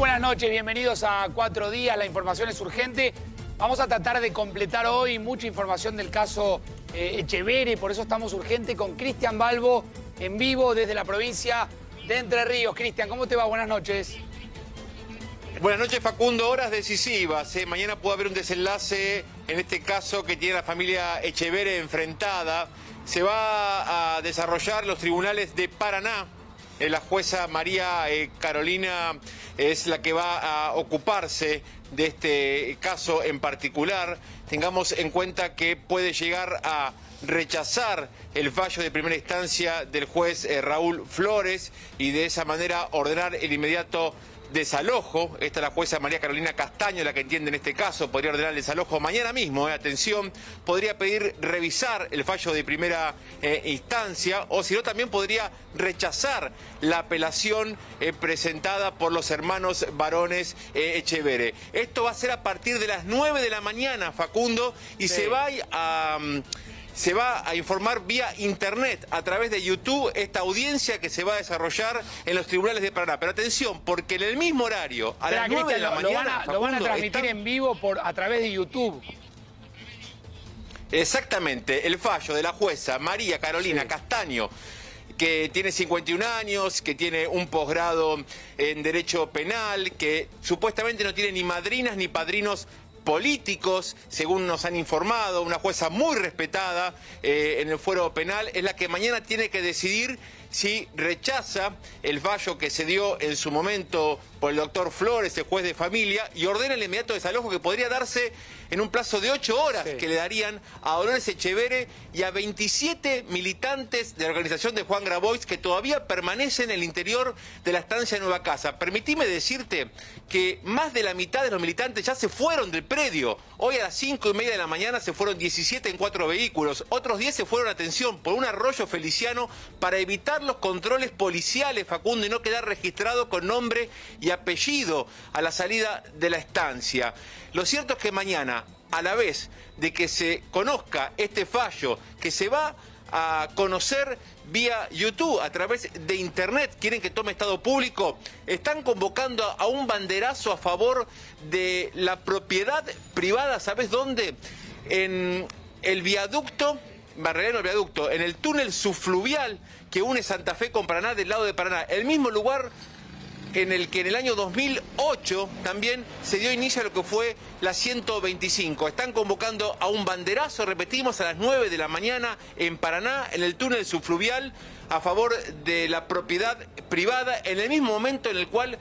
buenas noches, bienvenidos a 4 días, la información es urgente. Vamos a tratar de completar hoy mucha información del caso Etcheverry, por eso estamos urgentes con Cristian Balbo en vivo desde la provincia de Entre Ríos. Cristian, ¿cómo te va? Buenas noches. Buenas noches, Facundo. Horas decisivas. Mañana puede haber un desenlace en este caso que tiene la familia Etcheverry enfrentada. Se va a desarrollar los tribunales de Paraná. La jueza María Carolina es la que va a ocuparse de este caso en particular. Tengamos en cuenta que puede llegar a rechazar el fallo de primera instancia del juez Raúl Flores y de esa manera ordenar el inmediato desalojo. Esta es la jueza María Carolina Castaño la que entiende en este caso. Podría ordenar el desalojo mañana mismo, atención. Podría pedir revisar el fallo de primera instancia, o si no también podría rechazar la apelación presentada por los hermanos varones Etcheverry. Esto va a ser a partir de las 9 de la mañana, Facundo, y sí. Se va a informar vía internet, a través de YouTube, esta audiencia que se va a desarrollar en los tribunales de Paraná. Pero atención, porque en el mismo horario, a las 9 de la mañana... Lo van a transmitir en vivo a través de YouTube. Exactamente, el fallo de la jueza María Carolina Castaño, que tiene 51 años, que tiene un posgrado en Derecho Penal, que supuestamente no tiene ni madrinas ni padrinos políticos, según nos han informado, una jueza muy respetada en el fuero penal, es la que mañana tiene que decidir si rechaza el fallo que se dio en su momento por el doctor Flores, el juez de familia, y ordena el inmediato desalojo que podría darse en un plazo de 8 horas que le darían a Dolores Etcheverry y a 27 militantes de la organización de Juan Grabois que todavía permanecen en el interior de la estancia Nueva Casa. Permitime decirte que más de la mitad de los militantes ya se fueron del predio. Hoy a las 5:30 de la mañana se fueron 17 en 4 vehículos. Otros 10 se fueron, atención, por un arroyo feliciano para evitar los controles policiales, Facundo, y no quedar registrado con nombre y apellido a la salida de la estancia. Lo cierto es que mañana, a la vez de que se conozca este fallo, que se va a conocer vía YouTube, a través de internet, quieren que tome estado público, están convocando a un banderazo a favor de la propiedad privada, ¿sabes dónde? En el viaducto, Barrerano el viaducto, en el túnel subfluvial que une Santa Fe con Paraná del lado de Paraná, el mismo lugar en el que en el año 2008 también se dio inicio a lo que fue la 125. Están convocando a un banderazo, repetimos, a las 9 de la mañana en Paraná, en el túnel subfluvial, a favor de la propiedad privada, en el mismo momento en el cual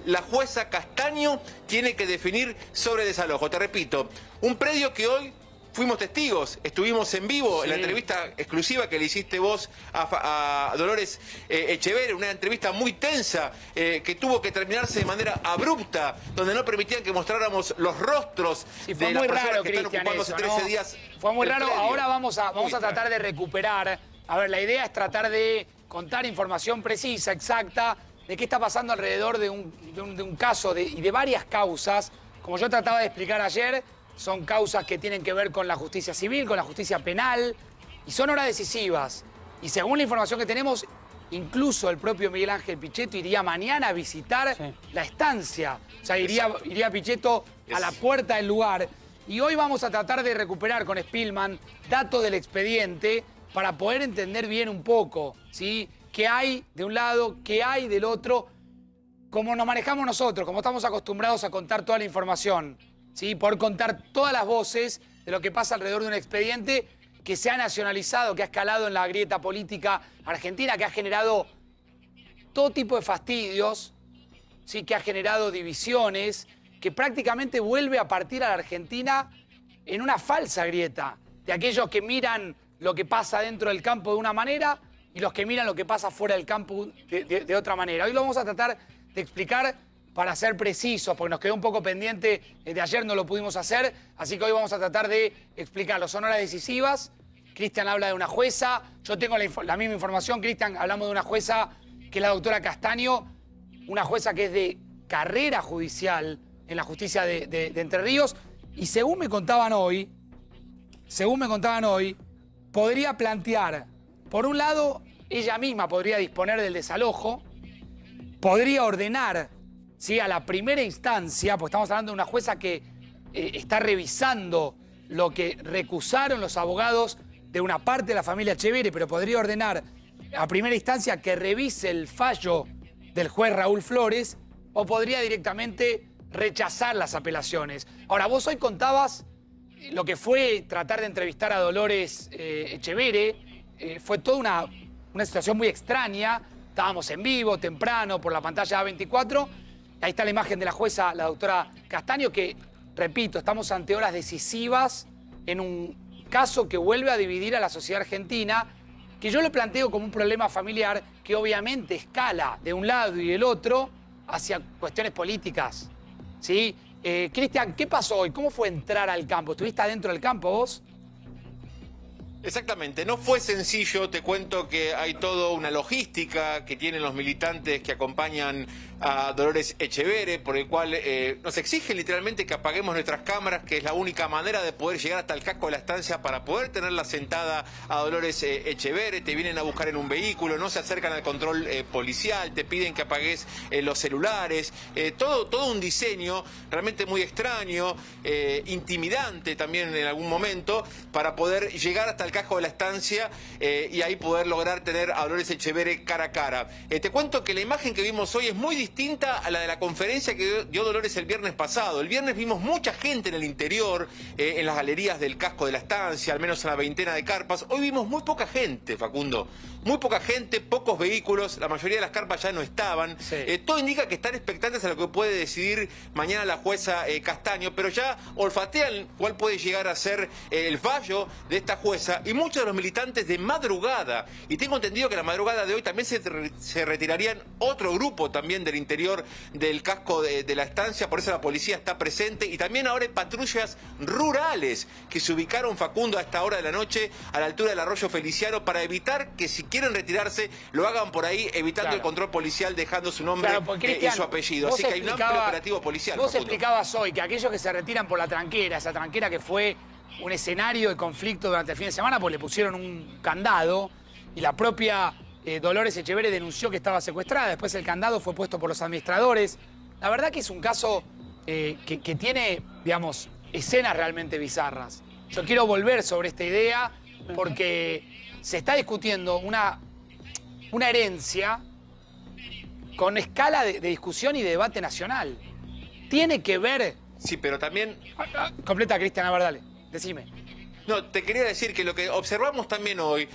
la jueza Castaño tiene que definir sobre desalojo. Te repito, un predio que hoy fuimos testigos, estuvimos en vivo en la entrevista exclusiva que le hiciste vos a Dolores Etcheverry, una entrevista muy tensa que tuvo que terminarse de manera abrupta, donde no permitían que mostráramos los rostros de las personas que están ocupándose 13 días. Fue muy raro. Ahora vamos a tratar de recuperar. A ver, la idea es tratar de contar información precisa, exacta, de qué está pasando alrededor de un caso y de varias causas. Como yo trataba de explicar ayer, son causas que tienen que ver con la justicia civil, con la justicia penal, y son horas decisivas. Y según la información que tenemos, incluso el propio Miguel Ángel Pichetto iría mañana a visitar la estancia. O sea, iría Pichetto a la puerta del lugar. Y hoy vamos a tratar de recuperar con Spillman datos del expediente para poder entender bien un poco, ¿sí? Qué hay de un lado, qué hay del otro, cómo nos manejamos nosotros, cómo estamos acostumbrados a contar toda la información. ¿Sí? Por contar todas las voces de lo que pasa alrededor de un expediente que se ha nacionalizado, que ha escalado en la grieta política argentina, que ha generado todo tipo de fastidios, ¿sí? Que ha generado divisiones, que prácticamente vuelve a partir a la Argentina en una falsa grieta, de aquellos que miran lo que pasa dentro del campo de una manera y los que miran lo que pasa fuera del campo de otra manera. Hoy lo vamos a tratar de explicar para ser precisos, porque nos quedó un poco pendiente de ayer, no lo pudimos hacer, así que hoy vamos a tratar de explicarlo. Son horas decisivas, Cristian habla de una jueza, yo tengo la misma información, Cristian, hablamos de una jueza que es la doctora Castaño, una jueza que es de carrera judicial en la justicia de Entre Ríos, y según me contaban hoy, podría plantear, por un lado, ella misma podría disponer del desalojo, podría ordenar ¿sí? A la primera instancia, pues estamos hablando de una jueza que está revisando lo que recusaron los abogados de una parte de la familia Etcheverry, pero podría ordenar a primera instancia que revise el fallo del juez Raúl Flores o podría directamente rechazar las apelaciones. Ahora, vos hoy contabas lo que fue tratar de entrevistar a Dolores Etcheverry. Fue toda una situación muy extraña. Estábamos en vivo, temprano, por la pantalla A24. Ahí está la imagen de la jueza, la doctora Castaño, que, repito, estamos ante horas decisivas en un caso que vuelve a dividir a la sociedad argentina, que yo lo planteo como un problema familiar que obviamente escala de un lado y del otro hacia cuestiones políticas, ¿sí? Cristian, ¿qué pasó hoy? ¿Cómo fue entrar al campo? ¿Estuviste adentro del campo vos? Exactamente, no fue sencillo, te cuento que hay toda una logística que tienen los militantes que acompañan a Dolores Etcheverry, por el cual nos exigen literalmente que apaguemos nuestras cámaras, que es la única manera de poder llegar hasta el casco de la estancia para poder tenerla sentada a Dolores Etcheverry. Te vienen a buscar en un vehículo, no se acercan al control policial, te piden que apagues los celulares, todo un diseño realmente muy extraño, intimidante también en algún momento, para poder llegar hasta el casco de la estancia y ahí poder lograr tener a Dolores Etcheverry cara a cara. Te cuento que la imagen que vimos hoy es muy distinta a la de la conferencia que dio Dolores el viernes pasado. El viernes vimos mucha gente en el interior, en las galerías del casco de la estancia, al menos una veintena de carpas. Hoy vimos muy poca gente, Facundo. Muy poca gente, pocos vehículos, la mayoría de las carpas ya no estaban. Sí. Todo indica que están expectantes a lo que puede decidir mañana la jueza Castaño, pero ya olfatean cuál puede llegar a ser el fallo de esta jueza. Y muchos de los militantes de madrugada, y tengo entendido que la madrugada de hoy también se retirarían otro grupo también del interior del casco de la estancia, por eso la policía está presente, y también ahora hay patrullas rurales que se ubicaron, Facundo, a esta hora de la noche a la altura del arroyo Feliciano para evitar que si quieren retirarse lo hagan por ahí, evitando el control policial, dejando su nombre y su apellido. Así que hay un amplio operativo policial. Vos Facundo explicabas hoy que aquellos que se retiran por la tranquera, esa tranquera que fue un escenario de conflicto durante el fin de semana, pues le pusieron un candado y la propia Dolores Etcheverry denunció que estaba secuestrada. Después el candado fue puesto por los administradores. La verdad que es un caso que tiene, digamos, escenas realmente bizarras. Yo quiero volver sobre esta idea porque se está discutiendo una herencia con escala de discusión y de debate nacional. Tiene que ver... Sí, pero también... Completa, Cristian, a ver, dale, decime. No, te quería decir que lo que observamos también hoy,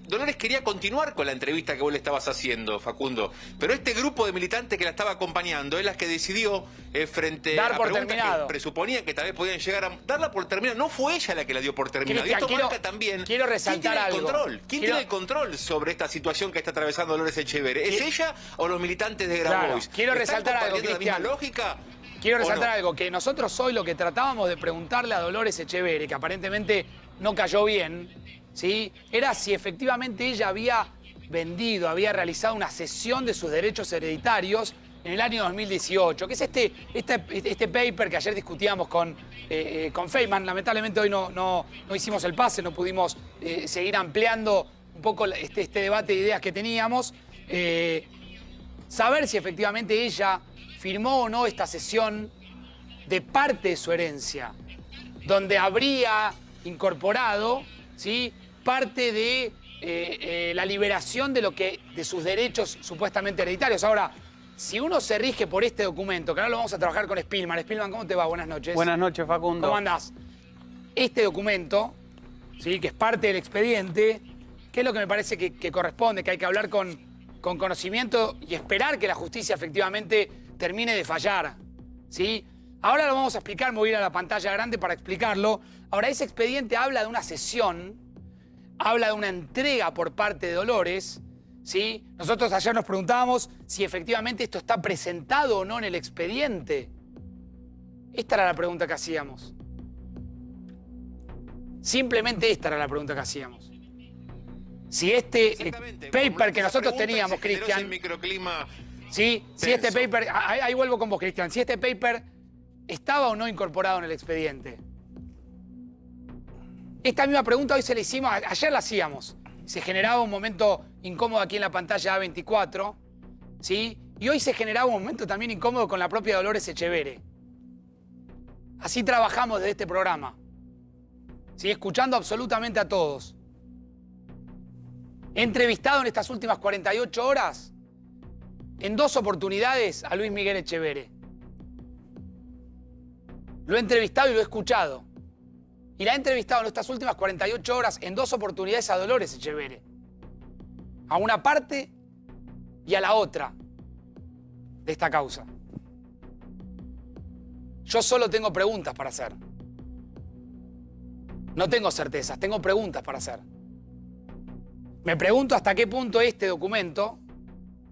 Dolores quería continuar con la entrevista que vos le estabas haciendo, Facundo, pero este grupo de militantes que la estaba acompañando es la que decidió, frente Dar a por preguntas terminado. que presuponían que tal vez podían llegar a darla por terminada. No fue ella la que la dio por terminada. Cristian, Y esto marca también quiero resaltar ¿quién tiene el algo. control? ¿Quién tiene el control sobre esta situación que está atravesando Dolores Etcheverry? ¿Es ella o los militantes de Grabois? Quiero resaltar algo, ¿Están compartiendo la misma Cristian. lógica? Quiero resaltar algo, que nosotros hoy lo que tratábamos de preguntarle a Dolores Etcheverry, que aparentemente no cayó bien, ¿sí? Era si efectivamente ella había vendido, había realizado una cesión de sus derechos hereditarios en el año 2018, que es este paper que ayer discutíamos con Feynman. Lamentablemente hoy no hicimos el pase, no pudimos seguir ampliando un poco este debate de ideas que teníamos. Saber si efectivamente ella firmó o no esta cesión de parte de su herencia, donde habría incorporado, ¿sí?, parte de la liberación de sus derechos supuestamente hereditarios. Ahora, si uno se rige por este documento, que ahora lo vamos a trabajar con Spillman. Spillman, ¿cómo te va? Buenas noches. Buenas noches, Facundo. ¿Cómo andás? Este documento, ¿sí?, que es parte del expediente, ¿qué es lo que me parece que corresponde? Que hay que hablar con conocimiento y esperar que la justicia efectivamente termine de fallar, ¿sí? Ahora lo vamos a explicar, me voy a ir a la pantalla grande para explicarlo. Ahora, ese expediente habla de una cesión, habla de una entrega por parte de Dolores, ¿sí? Nosotros ayer nos preguntábamos si efectivamente esto está presentado o no en el expediente. Esta era la pregunta que hacíamos. Simplemente esta era la pregunta que hacíamos. Si este paper que nosotros teníamos, Cristian... Sí, si este paper... Ahí vuelvo con vos, Cristian. Si este paper estaba o no incorporado en el expediente. Esta misma pregunta hoy se la hicimos, ayer la hacíamos. Se generaba un momento incómodo aquí en la pantalla A24, ¿sí? Y hoy se generaba un momento también incómodo con la propia Dolores Echeverre. Así trabajamos desde este programa. ¿Sí? Escuchando absolutamente a todos. He entrevistado en estas últimas 48 horas, en 2 oportunidades, a Luis Miguel Echeverre. Lo he entrevistado y lo he escuchado. Y la he entrevistado en estas últimas 48 horas, en 2 oportunidades, a Dolores Echeverre. A una parte y a la otra de esta causa. Yo solo tengo preguntas para hacer. No tengo certezas, tengo preguntas para hacer. Me pregunto hasta qué punto este documento,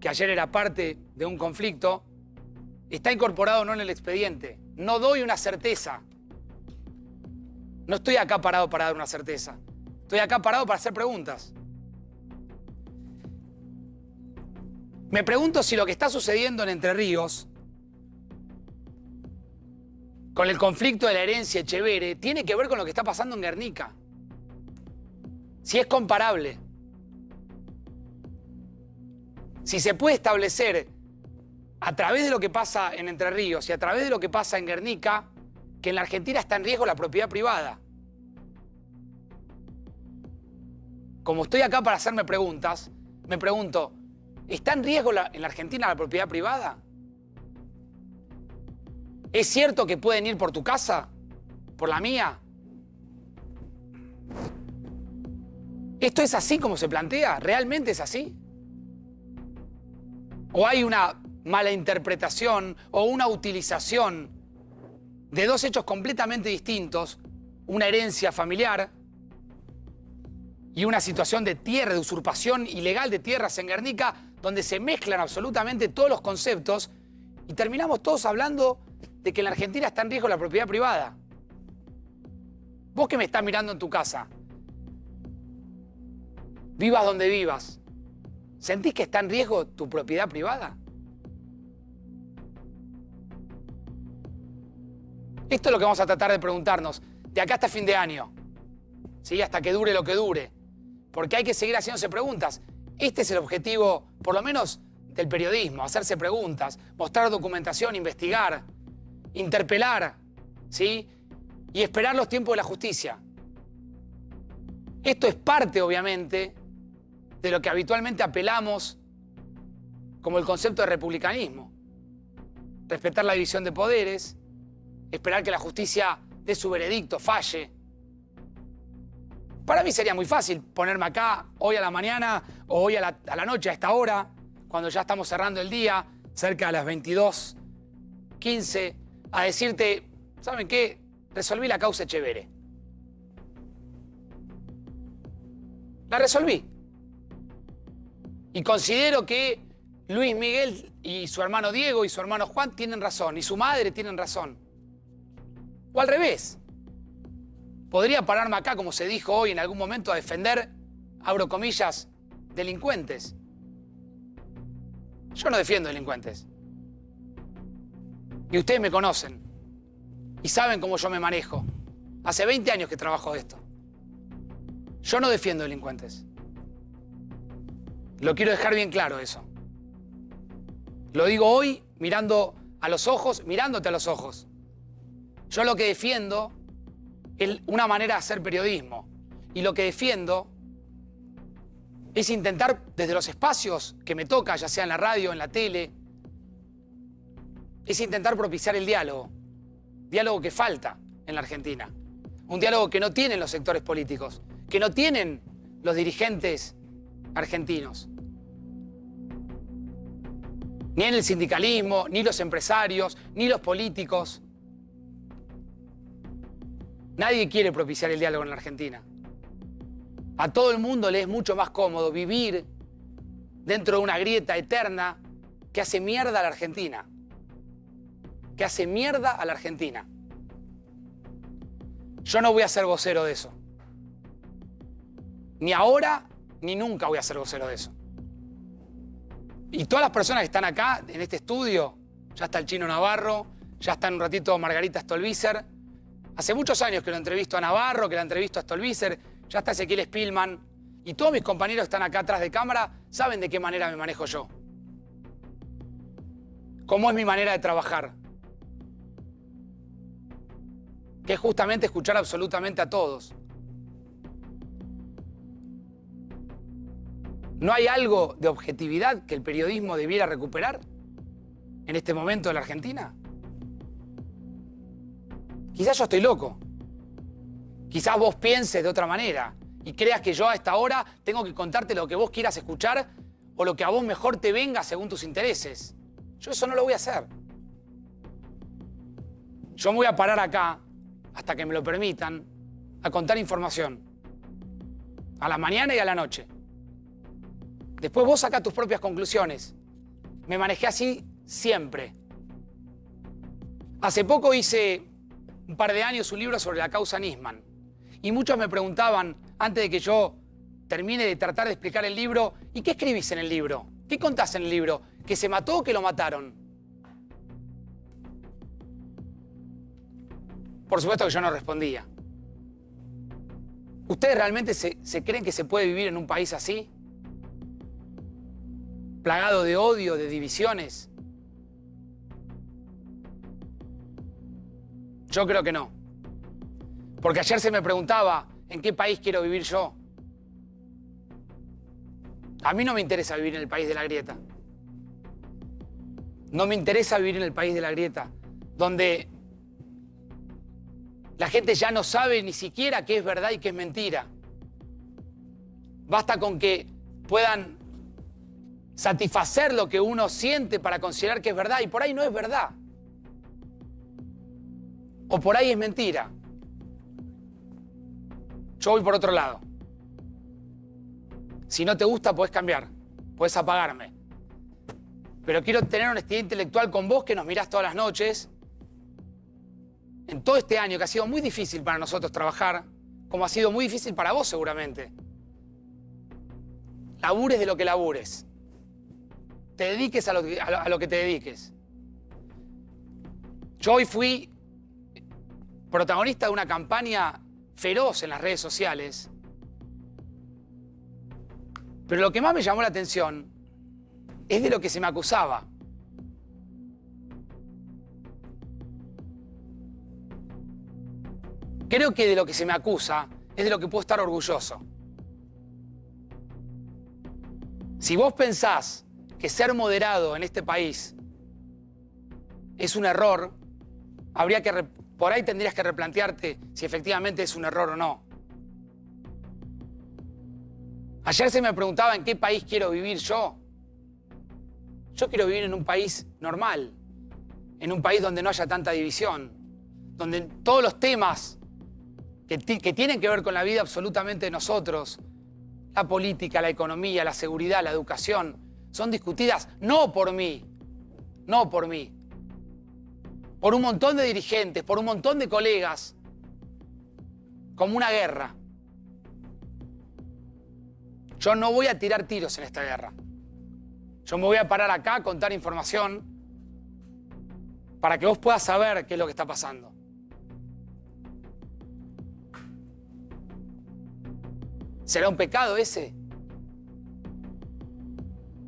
que ayer era parte de un conflicto, está incorporado o no en el expediente. No doy una certeza. No estoy acá parado para dar una certeza. Estoy acá parado para hacer preguntas. Me pregunto si lo que está sucediendo en Entre Ríos, con el conflicto de la herencia Echeverre, tiene que ver con lo que está pasando en Guernica. Si es comparable. Si se puede establecer a través de lo que pasa en Entre Ríos y a través de lo que pasa en Guernica, que en la Argentina está en riesgo la propiedad privada. Como estoy acá para hacerme preguntas, me pregunto, ¿está en riesgo en la Argentina la propiedad privada? ¿Es cierto que pueden ir por tu casa? ¿Por la mía? ¿Esto es así como se plantea? ¿Realmente es así? ¿O hay una mala interpretación o una utilización de 2 hechos completamente distintos, una herencia familiar y una situación de tierra, de usurpación ilegal de tierras en Guernica, donde se mezclan absolutamente todos los conceptos y terminamos todos hablando de que en la Argentina está en riesgo la propiedad privada? Vos que me estás mirando en tu casa, vivas donde vivas, ¿sentís que está en riesgo tu propiedad privada? Esto es lo que vamos a tratar de preguntarnos de acá hasta fin de año, ¿sí? Hasta que dure lo que dure. Porque hay que seguir haciéndose preguntas. Este es el objetivo, por lo menos, del periodismo, hacerse preguntas, mostrar documentación, investigar, interpelar, ¿sí? Y esperar los tiempos de la justicia. Esto es parte, obviamente, de lo que habitualmente apelamos como el concepto de republicanismo. Respetar la división de poderes, esperar que la justicia dé su veredicto, falle. Para mí sería muy fácil ponerme acá hoy a la mañana o hoy a la noche, a esta hora, cuando ya estamos cerrando el día, cerca de las 22:15, a decirte, ¿saben qué? Resolví la causa Echeverre. La resolví. Y considero que Luis Miguel y su hermano Diego y su hermano Juan tienen razón, y su madre tienen razón. O al revés. Podría pararme acá, como se dijo hoy en algún momento, a defender, abro comillas, delincuentes. Yo no defiendo delincuentes. Y ustedes me conocen. Y saben cómo yo me manejo. Hace 20 años que trabajo de esto. Yo no defiendo delincuentes. Lo quiero dejar bien claro eso. Lo digo hoy mirando a los ojos, mirándote a los ojos. Yo lo que defiendo es una manera de hacer periodismo. Y lo que defiendo es intentar, desde los espacios que me toca, ya sea en la radio, en la tele, es intentar propiciar el diálogo. Diálogo que falta en la Argentina. Un diálogo que no tienen los sectores políticos, que no tienen los dirigentes argentinos. Ni en el sindicalismo, ni los empresarios, ni los políticos. Nadie quiere propiciar el diálogo en la Argentina. A todo el mundo le es mucho más cómodo vivir dentro de una grieta eterna que hace mierda a la Argentina. Que hace mierda a la Argentina. Yo no voy a ser vocero de eso. Ni ahora, ni nunca voy a ser vocero de eso. Y todas las personas que están acá, en este estudio, ya está el Chino Navarro, ya está en un ratito Margarita Stolbizer. Hace muchos años que lo entrevisto a Navarro, que la entrevisto a Stolbizer, ya está Ezequiel Spillman. Y todos mis compañeros que están acá atrás de cámara saben de qué manera me manejo yo. cómo es mi manera de trabajar. Que es justamente escuchar absolutamente a todos. ¿No hay algo de objetividad que el periodismo debiera recuperar en este momento de la Argentina? Quizás yo estoy loco. Quizás vos pienses de otra manera y creas que yo a esta hora tengo que contarte lo que vos quieras escuchar o lo que a vos mejor te venga según tus intereses. Yo eso no lo voy a hacer. Yo me voy a parar acá, hasta que me lo permitan, a contar información. A la mañana y a la noche. Después vos sacás tus propias conclusiones. Me manejé así siempre. Hace poco hice, un par de años, un libro sobre la causa Nisman. Y muchos me preguntaban, antes de que yo termine de tratar de explicar el libro, ¿y qué escribís en el libro? ¿Qué contás en el libro? ¿Que se mató o que lo mataron? Por supuesto que yo no respondía. ¿Ustedes realmente se creen que se puede vivir en un país así? Plagado de odio, de divisiones. Yo creo que no. Porque ayer se me preguntaba, ¿en qué país quiero vivir yo? A mí no me interesa vivir en el país de la grieta. No me interesa vivir en el país de la grieta, donde la gente ya no sabe ni siquiera qué es verdad y qué es mentira. Basta con que puedan satisfacer lo que uno siente para considerar que es verdad, y por ahí no es verdad. O por ahí es mentira. Yo voy por otro lado. Si no te gusta, podés cambiar, podés apagarme. Pero quiero tener honestidad intelectual con vos, que nos mirás todas las noches, en todo este año que ha sido muy difícil para nosotros trabajar, como ha sido muy difícil para vos seguramente. Labures de lo que labures. Te dediques a lo que te dediques. Yo hoy fui protagonista de una campaña feroz en las redes sociales. Pero lo que más me llamó la atención es de lo que se me acusaba. Creo que de lo que se me acusa es de lo que puedo estar orgulloso. Si vos pensás que ser moderado en este país es un error, por ahí tendrías que replantearte si efectivamente es un error o no. Ayer se me preguntaba en qué país quiero vivir yo. Yo quiero vivir en un país normal, en un país donde no haya tanta división, donde todos los temas que tienen que ver con la vida absolutamente de nosotros, la política, la economía, la seguridad, la educación, son discutidas no por mí, por un montón de dirigentes, por un montón de colegas, como una guerra. Yo no voy a tirar tiros en esta guerra. Yo me voy a parar acá a contar información para que vos puedas saber qué es lo que está pasando. ¿Será un pecado ese?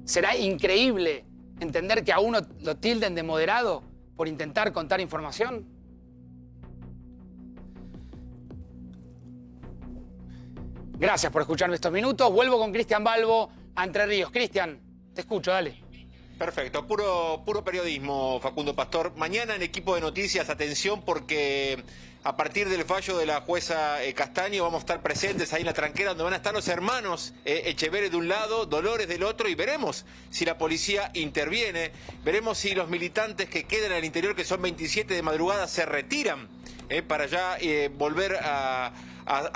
¿Será increíble entender que a uno lo tilden de moderado por intentar contar información? Gracias por escucharme estos minutos. Vuelvo con Cristian Balbo a Entre Ríos. Cristian, te escucho, dale. Perfecto, puro periodismo, Facundo Pastor. Mañana en Equipo de Noticias, atención, porque a partir del fallo de la jueza Castaño vamos a estar presentes ahí en la tranquera, donde van a estar los hermanos Echeverri de un lado, Dolores del otro, y veremos si la policía interviene, veremos si los militantes que quedan al interior, que son 27 de madrugada, se retiran para ya volver a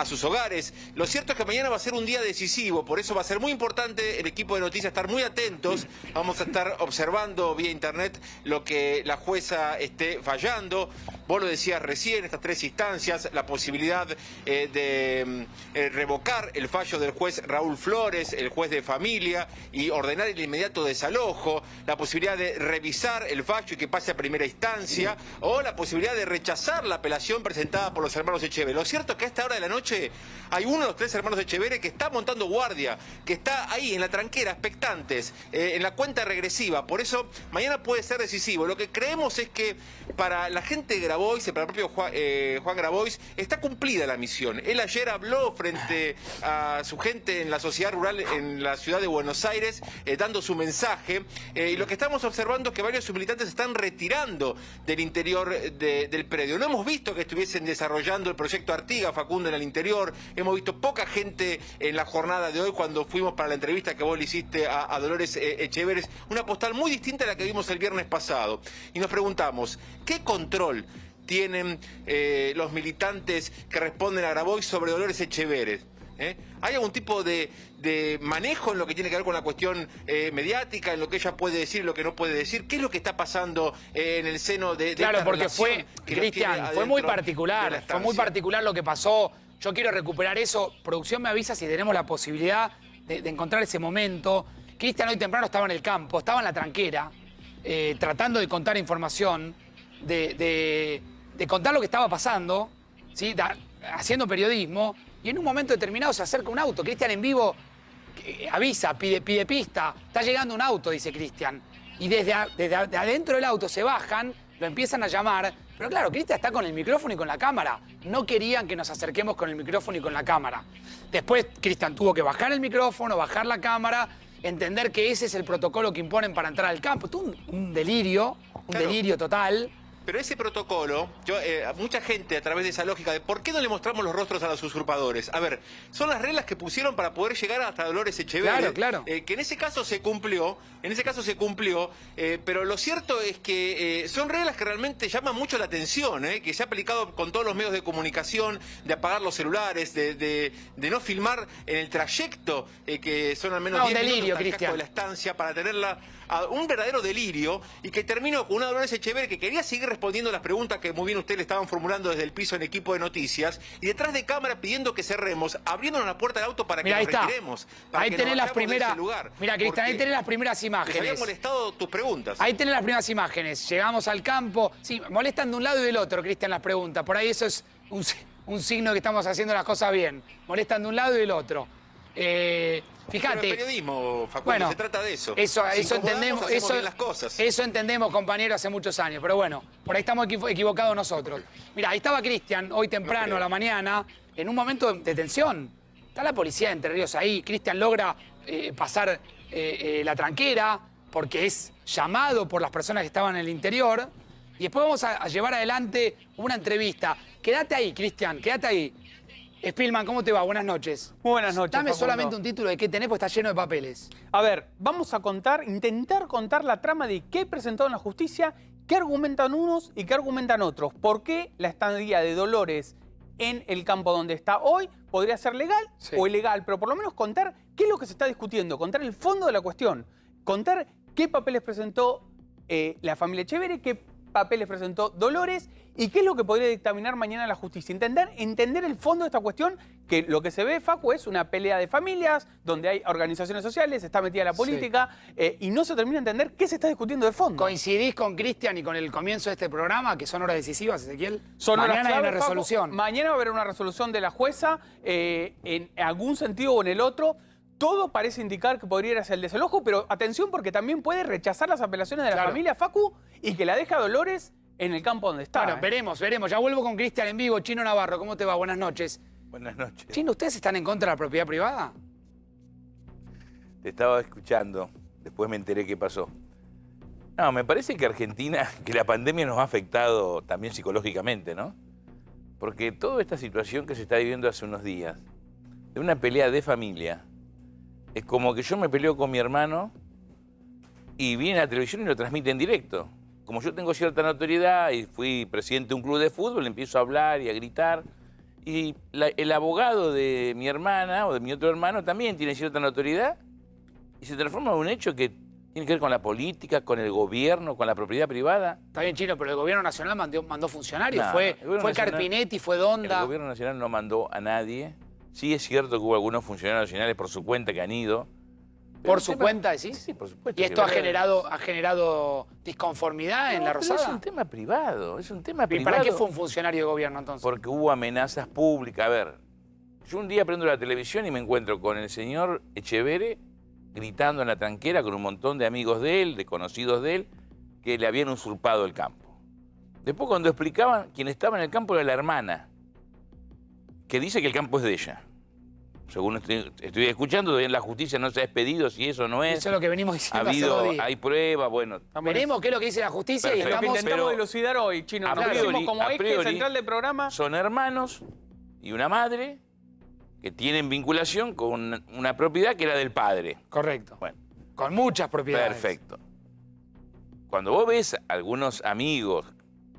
sus hogares. Lo cierto es que mañana va a ser un día decisivo, por eso va a ser muy importante el Equipo de Noticias estar muy atentos. Vamos a estar observando vía internet lo que la jueza esté fallando. Vos lo decías recién, estas tres instancias, la posibilidad de revocar el fallo del juez Raúl Flores, el juez de familia, y ordenar el inmediato desalojo, la posibilidad de revisar el fallo y que pase a primera instancia, o la posibilidad de rechazar la apelación presentada por los hermanos Echeverri. Lo cierto es que a esta hora de la noche, hay uno de los 3 hermanos de Echeverre que está montando guardia, que está ahí en la tranquera, expectantes, en la cuenta regresiva. Por eso, mañana puede ser decisivo. Lo que creemos es que para la gente de Grabois, para el propio Juan Grabois, está cumplida la misión. Él ayer habló frente a su gente en la sociedad rural en la ciudad de Buenos Aires, dando su mensaje. Y lo que estamos observando es que varios militantes se están retirando del interior del predio. No hemos visto que estuviesen desarrollando el proyecto Artiga, Facundo, en el interior. Hemos visto poca gente en la jornada de hoy cuando fuimos para la entrevista que vos le hiciste a Dolores Echeverre. Una postal muy distinta a la que vimos el viernes pasado. Y nos preguntamos, ¿qué control tienen los militantes que responden a Grabois sobre Dolores Echeverre? ¿Hay algún tipo de manejo en lo que tiene que ver con la cuestión mediática, en lo que ella puede decir y lo que no puede decir? ¿Qué es lo que está pasando en el seno de claro, esta porque relación Cristian, fue muy particular, lo que pasó. Yo quiero recuperar eso. Producción me avisa si tenemos la posibilidad de encontrar ese momento. Cristian hoy temprano estaba en el campo, estaba en la tranquera, tratando de contar información, de contar lo que estaba pasando, ¿sí? Haciendo periodismo, y en un momento determinado se acerca un auto. Cristian en vivo avisa, pide pista. Está llegando un auto, dice Cristian. Y desde adentro del auto se bajan, lo empiezan a llamar. Pero claro, Cristian está con el micrófono y con la cámara. No querían que nos acerquemos con el micrófono y con la cámara. Después Cristian tuvo que bajar el micrófono, bajar la cámara, entender que ese es el protocolo que imponen para entrar al campo. Esto es un delirio, delirio total. Pero ese protocolo, mucha gente a través de esa lógica de ¿por qué no le mostramos los rostros a los usurpadores? A ver, son las reglas que pusieron para poder llegar hasta Dolores Echeverre. Claro. Que en ese caso se cumplió, pero lo cierto es que son reglas que realmente llaman mucho la atención, que se ha aplicado con todos los medios de comunicación, de apagar los celulares, de no filmar en el trayecto, que son al menos 10 minutos hasta el casco de la estancia, para tenerla a un verdadero delirio, y que terminó con una Dolores Echeverre que quería seguir respondiendo las preguntas que muy bien ustedes le estaban formulando desde el piso en equipo de noticias, y detrás de cámara pidiendo que cerremos, abriéndonos la puerta del auto para que nos retiremos. Ahí tenés las primeras. Mira, Cristian, ahí tenés las primeras imágenes. Les habían molestado tus preguntas. Ahí tenés las primeras imágenes. Llegamos al campo. Sí, molestan de un lado y del otro, Cristian, las preguntas. Por ahí eso es un signo de que estamos haciendo las cosas bien. Molestan de un lado y del otro. Fíjate. Pero el periodismo, Facundo, bueno, se trata de eso. Eso entendemos. Eso entendemos, compañero, hace muchos años. Pero bueno, por ahí estamos equivocados nosotros. Mira, ahí estaba Cristian, hoy temprano a la mañana, en un momento de tensión. Está la policía de Entre Ríos ahí. Cristian logra pasar la tranquera porque es llamado por las personas que estaban en el interior. Y después vamos a llevar adelante una entrevista. Quédate ahí, Cristian, quédate ahí. Spillman, ¿cómo te va? Buenas noches. Muy buenas noches. Dame Facundo. solamente un título de qué tenés, porque está lleno de papeles. A ver, vamos a intentar contar la trama de qué presentado en la justicia, qué argumentan unos y qué argumentan otros. ¿Por qué la estadía de Dolores en el campo donde está hoy podría ser legal o ilegal? Pero por lo menos contar qué es lo que se está discutiendo, contar el fondo de la cuestión, contar qué papeles presentó la familia Echeverre, qué papeles presentó Dolores y qué es lo que podría dictaminar mañana la justicia. Entender el fondo de esta cuestión, que lo que se ve, Facu, es una pelea de familias, donde hay organizaciones sociales, está metida la política, y no se termina de entender qué se está discutiendo de fondo. ¿Coincidís con Cristian y con el comienzo de este programa, que son horas decisivas, Ezequiel? Mañana hay una resolución. Facu, mañana va a haber una resolución de la jueza, en algún sentido o en el otro. Todo parece indicar que podría ir hacia el desalojo, pero atención porque también puede rechazar las apelaciones de la familia, Facu, y que la deja Dolores en el campo donde está. Bueno, veremos. Ya vuelvo con Cristian en vivo. Chino Navarro, ¿cómo te va? Buenas noches. Buenas noches. Chino, ¿ustedes están en contra de la propiedad privada? Te estaba escuchando, después me enteré qué pasó. No, me parece que Argentina, que la pandemia nos ha afectado también psicológicamente, ¿no? Porque toda esta situación que se está viviendo hace unos días, de una pelea de familia, es como que yo me peleo con mi hermano y viene a la televisión y lo transmite en directo. Como yo tengo cierta notoriedad y fui presidente de un club de fútbol, empiezo a hablar y a gritar. Y el abogado de mi hermana o de mi otro hermano también tiene cierta notoriedad y se transforma en un hecho que tiene que ver con la política, con el gobierno, con la propiedad privada. Está bien, Chino, pero el gobierno nacional mandó funcionarios. No, fue nacional, Carpinetti, fue Donda. El gobierno nacional no mandó a nadie. Sí es cierto que hubo algunos funcionarios nacionales por su cuenta que han ido. ¿Por su cuenta, decís? Sí, por supuesto. ¿Y esto ha generado disconformidad en La Rosada? Es un tema privado, es un tema ¿Y privado. para qué fue un funcionario de gobierno entonces? Porque hubo amenazas públicas. A ver, Yo un día prendo la televisión y me encuentro con el señor Echeverre gritando en la tranquera con un montón de amigos de él, de conocidos de él, que le habían usurpado el campo. Después cuando explicaban, quien estaba en el campo era la hermana, que dice que el campo es de ella. Según estoy escuchando, todavía en la justicia no se ha expedido si eso no es. Eso es lo que venimos diciendo hace 2 días. Hay pruebas, bueno. Veremos qué es lo que dice la justicia. Perfecto. Y Lo que estamos... intentamos dilucidar hoy, Chino. Lo decimos como eje central del programa. Son hermanos y una madre que tienen vinculación con una propiedad que era del padre. Correcto. Bueno, con muchas propiedades. perfecto. Cuando vos ves a algunos amigos,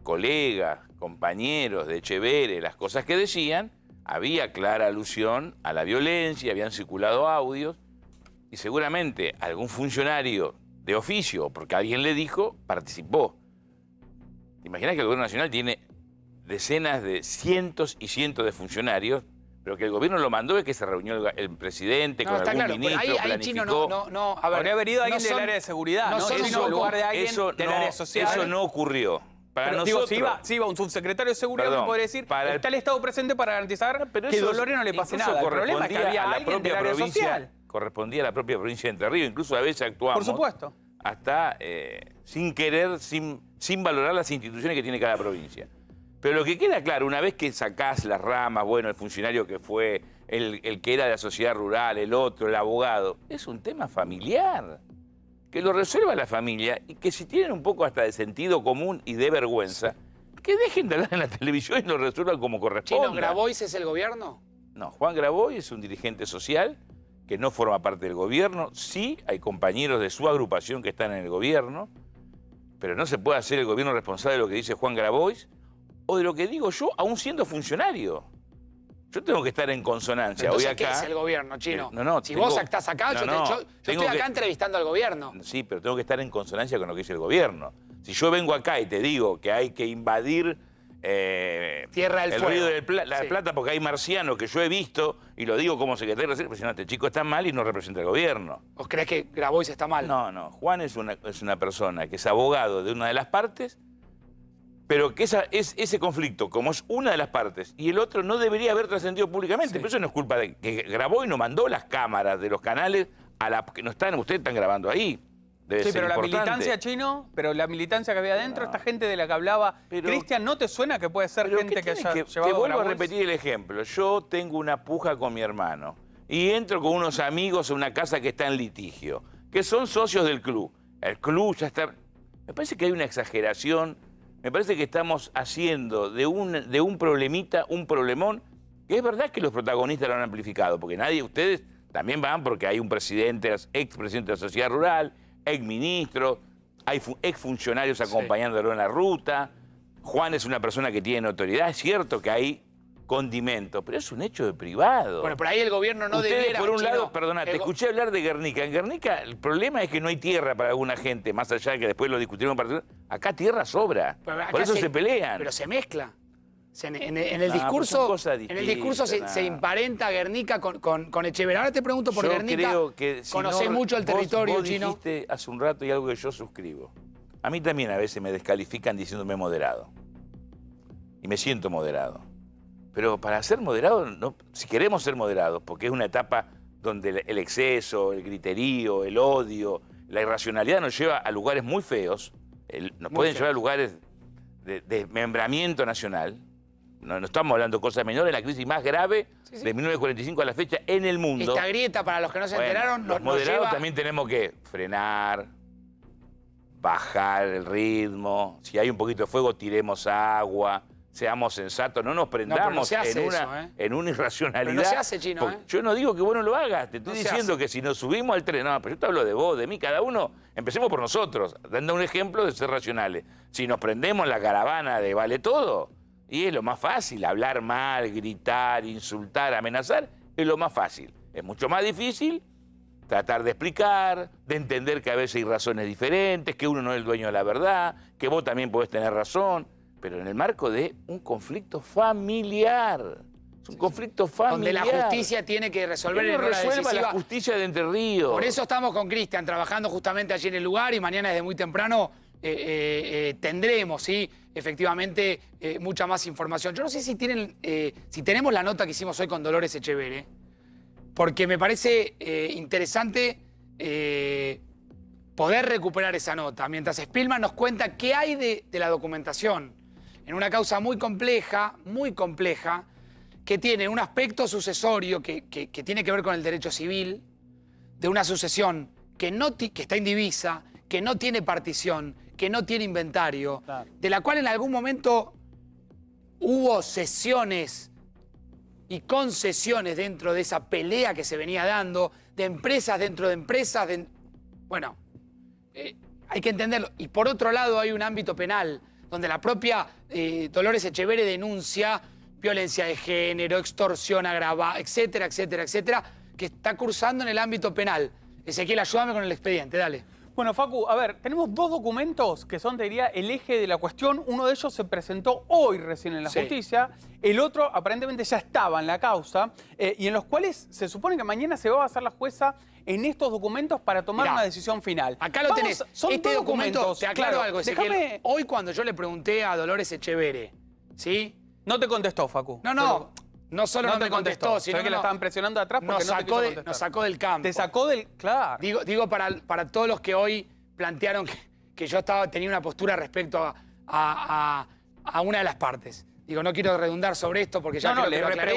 colegas, compañeros de Echeverre, las cosas que decían, había clara alusión a la violencia, habían circulado audios, y seguramente algún funcionario de oficio, porque alguien le dijo, participó. ¿Te imaginas que el Gobierno Nacional tiene decenas de cientos y cientos de funcionarios, pero que el gobierno lo mandó es que se reunió el presidente con algún ministro, ahí Chino, planificó? a ver, Habría venido alguien no del son- área de seguridad, no ¿no? son Eso, en lugar de alguien del área social. Eso no ocurrió. Para Pero, nosotros, digo, si iba un subsecretario de seguridad, Perdón, me podría decir, para el- está el Estado presente para garantizar pero que eso Dolores no le pase incluso nada. El problema es que correspondía había a la alguien del propia área provincia, social. correspondía a la propia provincia de Entre Ríos, incluso a veces actuamos. Por supuesto. Hasta sin querer, sin valorar las instituciones que tiene cada provincia. Pero lo que queda claro, una vez que sacás las ramas, bueno, el funcionario que fue, el que era de la sociedad rural, el otro, el abogado, es un tema familiar. Que lo resuelva la familia y que si tienen un poco hasta de sentido común y de vergüenza, que dejen de hablar en la televisión y lo resuelvan como corresponde. Chino, ¿Grabois es el gobierno? No, Juan Grabois es un dirigente social que no forma parte del gobierno. Sí, hay compañeros de su agrupación que están en el gobierno, pero no se puede hacer el gobierno responsable de lo que dice Juan Grabois o de lo que digo yo, aún siendo funcionario. Yo tengo que estar en consonancia. Entonces, Hoy acá, ¿qué es el gobierno, Chino? si vos estás acá, yo tengo estoy acá que- entrevistando al gobierno. Sí, pero tengo que estar en consonancia con lo que dice el gobierno. Si yo vengo acá y te digo que hay que invadir Tierra del el Fuego. río de la Sí. Plata porque hay marcianos que yo he visto y lo digo como secretario de Relaciones, pues, no, este chico está mal y no representa al gobierno. ¿Vos creés que Grabois está mal? No, Juan es una persona que es abogado de una de las partes, pero que ese conflicto, como es una de las partes, y el otro no debería haber trascendido públicamente. Sí. Pero eso no es culpa de que grabó y no mandó las cámaras de los canales a la que no están, ustedes están grabando ahí. Debe Sí, ser pero la importante. militancia, Chino, pero la militancia que había adentro, esta gente de la que hablaba, Pero- Cristian, ¿no te suena que puede ser Pero gente ¿qué que tiene haya te llevado vuelvo a Grabois? repetir el ejemplo. Yo tengo una puja con mi hermano y entro con unos amigos a una casa que está en litigio, que son socios del club. El club ya está... Me parece que hay una exageración, me parece que estamos haciendo de un problemita un problemón, que es verdad que los protagonistas lo han amplificado, porque ustedes también van porque hay un presidente, expresidente de la sociedad rural, exministro, hay exfuncionarios acompañándolo en la ruta. Juan es una persona que tiene notoriedad. Es cierto que hay condimentos, pero es un hecho de privado. Bueno, por ahí el gobierno no Ustedes, debiera... por un Chino, lado, perdona, te el escuché hablar de Guernica. En Guernica el problema es que no hay tierra para alguna gente, más allá de que después lo discutiremos. Acá tierra sobra, Pero acá por eso se pelean. Pero se mezcla. En el No, discurso, pues son cosas en el discurso distintas, se imparenta Guernica con Echeverre. Ahora te pregunto por Yo Guernica. creo que si Conocés no- mucho el territorio, vos Chino. dijiste hace un rato y algo que yo suscribo. A mí también a veces me descalifican diciéndome moderado. Y me siento moderado. Pero para ser moderado, si queremos ser moderados, porque es una etapa donde el exceso, el griterío, el odio, la irracionalidad nos lleva a lugares muy feos, nos pueden llevar a lugares de desmembramiento nacional. No estamos hablando de cosas menores, la crisis más grave de 1945 a la fecha en el mundo. Esta grieta, para los que no se Bueno, enteraron, los nos moderados lleva... también tenemos que frenar, bajar el ritmo. Si hay un poquito de fuego, tiremos agua, seamos sensatos, no nos prendamos no se hace en, eso, en una irracionalidad. Pero no se hace, Chino, Porque yo no digo que vos no lo hagas, te estoy No se diciendo hace. que si nos subimos al tren, no, pero yo te hablo de vos, de mí, cada uno, empecemos por nosotros, dando un ejemplo de ser racionales. Si nos prendemos en la caravana de vale todo, y es lo más fácil, hablar mal, gritar, insultar, amenazar, es lo más fácil. Es mucho más difícil tratar de explicar, de entender que a veces hay razones diferentes, que uno no es el dueño de la verdad, que vos también podés tener razón, pero en el marco de un conflicto familiar. Es un conflicto Donde familiar. la justicia tiene que resolver Que en no hora resuelva la decisiva. justicia de Entre Ríos. Por eso estamos con Cristian, trabajando justamente allí en el lugar y mañana desde muy temprano tendremos, ¿sí? efectivamente mucha más información. Yo no sé si si tenemos la nota que hicimos hoy con Dolores Echeverre, porque me parece interesante poder recuperar esa nota, mientras Spillman nos cuenta qué hay de la documentación en una causa muy compleja, que tiene un aspecto sucesorio que tiene que ver con el derecho civil, de una sucesión que está indivisa, que no tiene partición, que no tiene inventario, Claro. de la cual en algún momento hubo cesiones y concesiones dentro de esa pelea que se venía dando, de empresas dentro de empresas. Bueno, hay que entenderlo. Y por otro lado hay un ámbito penal, donde la propia Dolores Echeverre denuncia violencia de género, extorsión agravada, etcétera, etcétera, etcétera, que está cursando en el ámbito penal. Ezequiel, ayúdame con el expediente, dale. Bueno, Facu, a ver, tenemos dos documentos que son, te diría, el eje de la cuestión. Uno de ellos se presentó hoy recién en la Sí. justicia. El otro aparentemente ya estaba en la causa y en los cuales se supone que mañana se va a basar la jueza en estos documentos para tomar Mirá, una decisión final. Acá lo tenés. Son Este dos documento, documentos. te aclaro Claro, algo, Ezequiel. déjame- Hoy cuando yo le pregunté a Dolores Echeverre, ¿sí? No te contestó, Facu. No, no solo no me contestó, sino Sé que que la no- estaban presionando atrás porque nos no te quiso contestar. nos sacó del campo. Te sacó del... Claro. Digo para todos los que hoy plantearon que yo tenía una postura respecto a una de las partes. Digo, no quiero redundar sobre esto porque ya No, creo que le lo aclaré.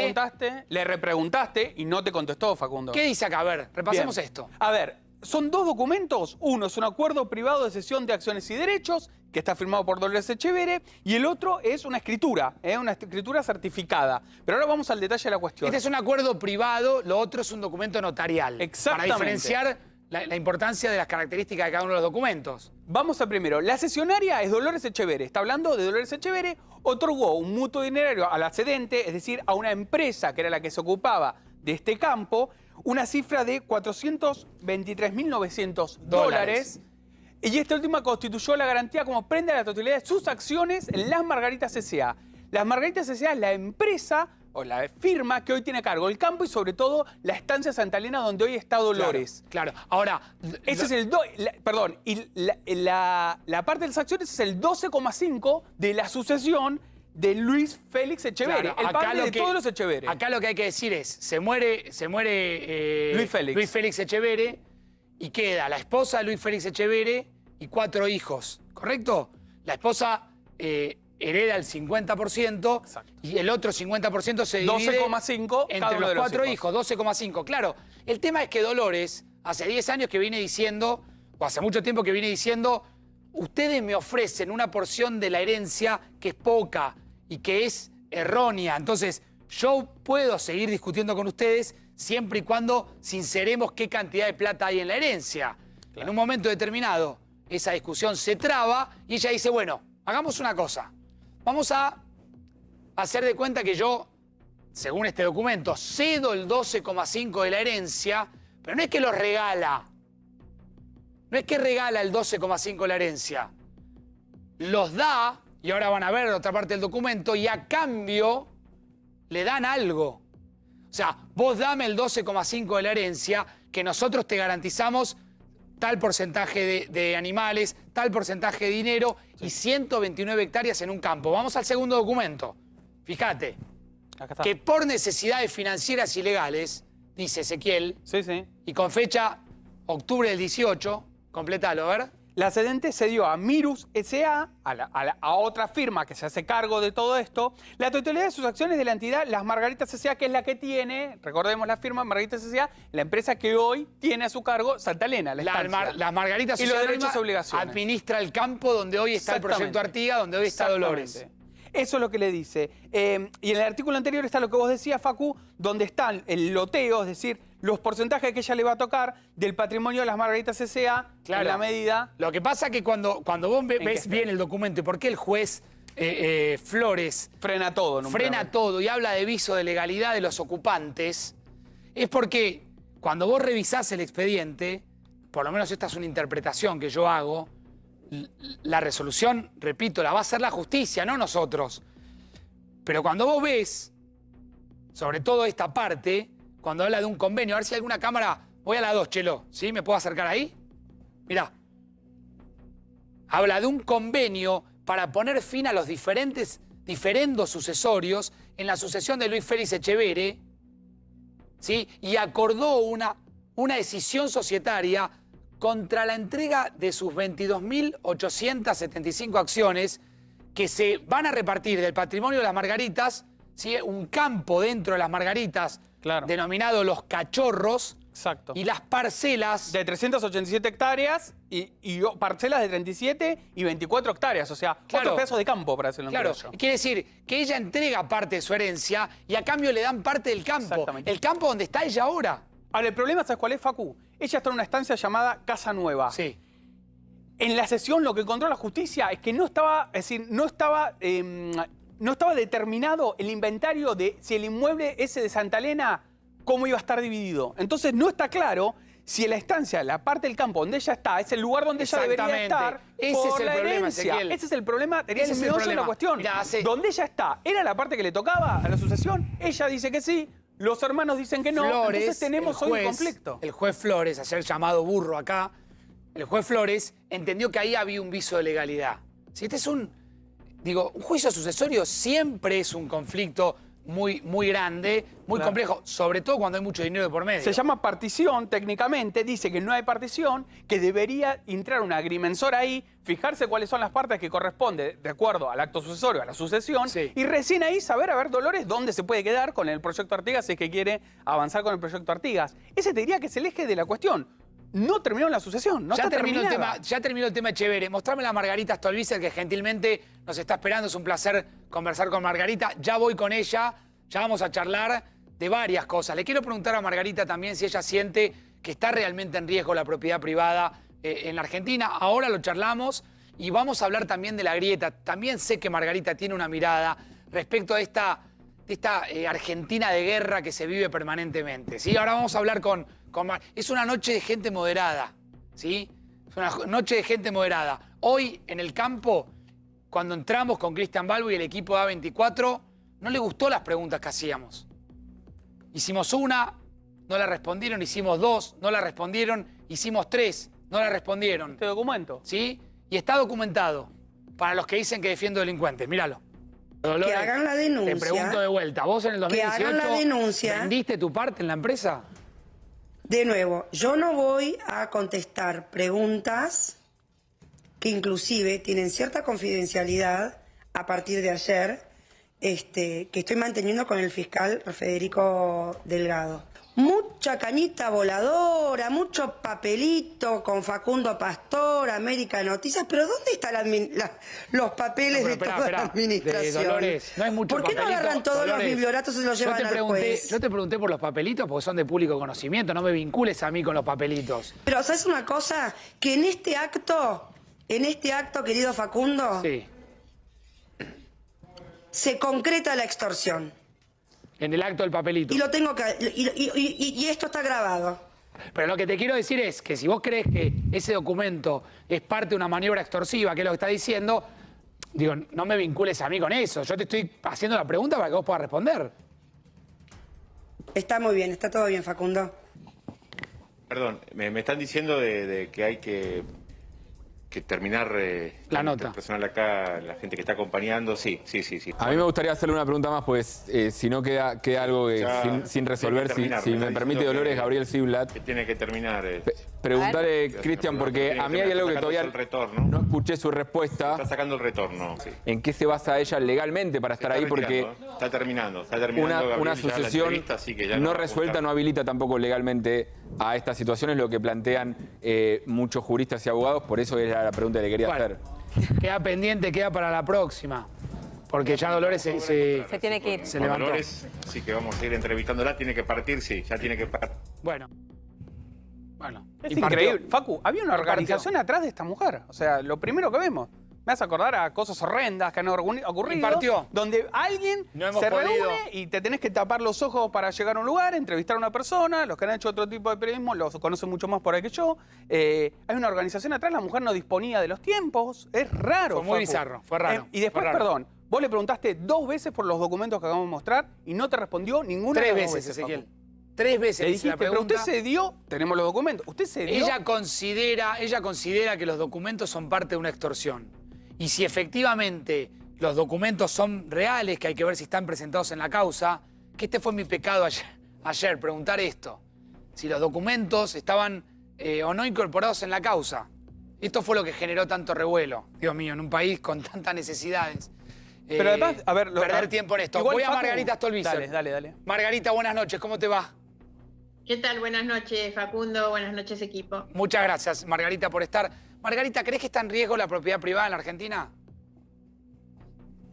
repreguntaste y no te contestó, Facundo. ¿Qué dice acá? A ver, repasemos Bien. esto. A ver, son dos documentos. Uno es un acuerdo privado de cesión de acciones y derechos, que está firmado por Dolores Echeverre, y el otro es una escritura certificada. Pero ahora vamos al detalle de la cuestión. Este es un acuerdo privado, lo otro es un documento notarial. Exactamente. Para diferenciar la importancia de las características de cada uno de los documentos. Vamos a primero. La cesionaria es Dolores Echeverre. Está hablando de Dolores Echeverre. Otorgó un mutuo dinerario a la cedente, es decir, a una empresa que era la que se ocupaba de este campo, una cifra de $423.900. Y esta última constituyó la garantía como prenda de la totalidad de sus acciones en Las Margaritas S.A. Las Margaritas S.A. es la empresa o la firma que hoy tiene a cargo el campo y sobre todo la estancia Santa Elena donde hoy está Dolores. Claro. Ahora, Ese es el perdón, y la parte de las acciones es el 12,5 de la sucesión de Luis Félix Echeverre, claro, el padre de todos los Echeverre. Acá lo que hay que decir es, se muere Luis Félix Echeverre y queda la esposa de Luis Félix Echeverre y 4 hijos, ¿correcto? La esposa hereda el 50% Exacto. y el otro 50% se divide 12,5 cada entre uno los de los 4 hijos. hijos, 12,5. Claro, el tema es que Dolores hace 10 años que viene diciendo, o hace mucho tiempo que viene diciendo, ustedes me ofrecen una porción de la herencia que es poca y que es errónea. Entonces, yo puedo seguir discutiendo con ustedes siempre y cuando sinceremos qué cantidad de plata hay en la herencia. En un momento determinado, esa discusión se traba y ella dice, bueno, hagamos una cosa. Vamos a hacer de cuenta que yo, según este documento, cedo el 12,5 de la herencia, pero no es que lo regala. No es que regala el 12,5 de la herencia. Los da, y ahora van a ver otra parte del documento, y a cambio le dan algo. O sea, vos dame el 12,5 de la herencia, que nosotros te garantizamos tal porcentaje de animales, tal porcentaje de dinero y 129 hectáreas en un campo. Vamos al segundo documento. Fíjate, Acá está. que por necesidades financieras y legales, dice Ezequiel, Sí, sí. y con fecha octubre del 18, completalo, a ver. La cedente cedió a Mirus S.A., a otra firma que se hace cargo de todo esto, la totalidad de sus acciones de la entidad Las Margaritas S.A., que es la que tiene, recordemos la firma Margaritas S.A., la empresa que hoy tiene a su cargo Santa Elena, la estancia. Las Margaritas Y los Sociedad derechos Anónima y obligaciones. administra el campo donde hoy está el proyecto Exactamente. Artigas, donde hoy está Dolores. Exactamente. Eso es lo que le dice. Y en el artículo anterior está lo que vos decías, Facu, donde están el loteo, es decir, los porcentajes que ella le va a tocar del patrimonio de Las Margaritas S.A. Claro. en la medida... Lo que pasa es que cuando vos qué ves está? bien el documento y por qué el juez Flores Frena todo. en un frena programa. todo y habla de viso de legalidad de los ocupantes, es porque cuando vos revisás el expediente, por lo menos esta es una interpretación que yo hago, la resolución, repito, la va a hacer la justicia, no nosotros. Pero cuando vos ves, sobre todo esta parte, cuando habla de un convenio, a ver si hay alguna cámara, voy a la 2, Chelo, ¿sí? ¿Me puedo acercar ahí? Mirá. Habla de un convenio para poner fin a los diferendos sucesorios en la sucesión de Luis Félix Echeverre, ¿sí? Y acordó una decisión societaria contra la entrega de sus 22.875 acciones que se van a repartir del patrimonio de las Margaritas, ¿sí? Un campo dentro de las Margaritas, Claro. denominado Los Cachorros, Exacto. y las parcelas... De 387 hectáreas y parcelas de 37 y 24 hectáreas. O sea, Claro. otros pedazos de campo, para decirlo en Claro, criollo. quiere decir que ella entrega parte de su herencia y a cambio le dan parte del campo. Exactamente. El campo donde está ella ahora. Ahora, el problema, ¿sabes cuál es, Facu? Ella está en una estancia llamada Casa Nueva. Sí. En la sesión lo que encontró la justicia es que no estaba determinado el inventario de si el inmueble ese de Santa Elena, cómo iba a estar dividido. Entonces no está claro si en la estancia, la parte del campo donde ella está, es el lugar donde ella debería estar. Ese por es el la problema, herencia. Ezequiel. Ese es el problema, sería Ese el es el meollo de la problema. cuestión. Mirá, Donde ella está, ¿era la parte que le tocaba a la sucesión? Ella dice que sí, los hermanos dicen que no. Flores, Entonces tenemos hoy un conflicto. El juez Flores, ayer llamado burro acá, el juez Flores entendió que ahí había un viso de legalidad. Si este es un juicio sucesorio siempre es un conflicto muy grande, muy Claro. complejo, sobre todo cuando hay mucho dinero de por medio. Se llama partición, técnicamente, dice que no hay partición, que debería entrar un agrimensor ahí, fijarse cuáles son las partes que corresponden de acuerdo al acto sucesorio, a la sucesión, Sí. y recién ahí saber, a ver, Dolores, dónde se puede quedar con el proyecto Artigas si es que quiere avanzar con el proyecto Artigas. Ese te diría que es el eje de la cuestión. No terminó la sucesión, no ya está terminó terminada. ya terminó el tema Echeverre. Mostrame la Margarita Stolbizer, que gentilmente nos está esperando. Es un placer conversar con Margarita. Ya voy con ella, ya vamos a charlar de varias cosas. Le quiero preguntar a Margarita también si ella siente que está realmente en riesgo la propiedad privada en la Argentina. Ahora lo charlamos y vamos a hablar también de la grieta. También sé que Margarita tiene una mirada respecto a esta Argentina de guerra que se vive permanentemente, ¿sí? Ahora vamos a hablar con es una noche de gente moderada, ¿sí? Es una noche de gente moderada. Hoy, en el campo, cuando entramos con Cristian Balbo y el equipo de A24, no le gustó las preguntas que hacíamos. Hicimos una, no la respondieron. Hicimos dos, no la respondieron. Hicimos tres, no la respondieron. Este documento. ¿Sí? Y está documentado para los que dicen que defiendo delincuentes. Míralo. Dolores, Que hagan la denuncia. Te pregunto de vuelta. ¿Vos en el Que 2018 hagan la denuncia. vendiste tu parte en la empresa? De nuevo, yo no voy a contestar preguntas que inclusive tienen cierta confidencialidad a partir de ayer, que estoy manteniendo con el fiscal Federico Delgado. Mucha cañita voladora, mucho papelito con Facundo Pastor, América Noticias, pero ¿dónde están los papeles de toda la administración? Dolores, no hay mucho ¿Por qué no papelito? agarran todos Dolores, los biblioratos y se los llevan al juez? Yo te pregunté por los papelitos porque son de público conocimiento. No me vincules a mí con los papelitos. Pero ¿sabes una cosa? Que en este acto, querido Facundo, Sí. se concreta la extorsión. En el acto del papelito. Y lo tengo que y esto está grabado. Pero lo que te quiero decir es que si vos crees que ese documento es parte de una maniobra extorsiva, que es lo que está diciendo, digo, no me vincules a mí con eso. Yo te estoy haciendo la pregunta para que vos puedas responder. Está muy bien, está todo bien, Facundo. Perdón, me están diciendo de que hay que terminar La nota. el personal acá, la gente que está acompañando, sí. A mí me gustaría hacerle una pregunta más, pues si no queda algo que Ya, sin resolver, tiene que terminar, si me me está permite diciendo Dolores, que- Gabriel Siblat. Que tiene que terminar. Preguntarle, Cristian, porque a mí hay algo que todavía el retorno. no escuché su respuesta. Está sacando el retorno. Sí. ¿En qué se basa ella legalmente para estar ahí? Porque Está terminando. una Gabriel, ya la sucesión entrevista, así que ya no va a resuelta contar. no habilita tampoco legalmente a estas situaciones, lo que plantean muchos juristas y abogados. Por eso era la pregunta que le quería Bueno, hacer. queda pendiente, queda para la próxima. Porque ya Dolores se tiene que ir. se Con levantó. Dolores, así que vamos a ir entrevistándola. Tiene que partir, sí, ya tiene que partir. Bueno. Es y partió. increíble. Facu, había una organización atrás de esta mujer. O sea, lo primero que vemos. Me hace acordar a cosas horrendas que han ocurrido. Y partió. Donde alguien No hemos se podido. reúne y te tenés que tapar los ojos para llegar a un lugar, entrevistar a una persona. Los que han hecho otro tipo de periodismo los conocen mucho más por ahí que yo. Hay una organización atrás, la mujer no disponía de los tiempos. Es raro. Fue muy Facu. bizarro, fue raro. Y después, fue raro. perdón, vos le preguntaste 2 veces por los documentos que acabamos de mostrar y no te respondió ninguna de 3 las 2 veces, Facu. Ezequiel. 3 veces Le hice la dijiste, pero pregunta. usted se dio, tenemos los documentos, usted se dio. Ella considera que los documentos son parte de una extorsión. y si efectivamente los documentos son reales, que hay que ver si están presentados en la causa, que este fue mi pecado ayer, preguntar esto. Si los documentos estaban o no incorporados en la causa. Esto fue lo que generó tanto revuelo, Dios mío, en un país con tantas necesidades. Pero además, a ver... perder tiempo en esto. igual, Voy a Facu, Margarita Stolbizer. Dale. Margarita, buenas noches, ¿cómo te va? ¿Qué tal? Buenas noches, Facundo. Buenas noches, equipo. Muchas gracias, Margarita, por estar. Margarita, ¿crees que está en riesgo la propiedad privada en la Argentina?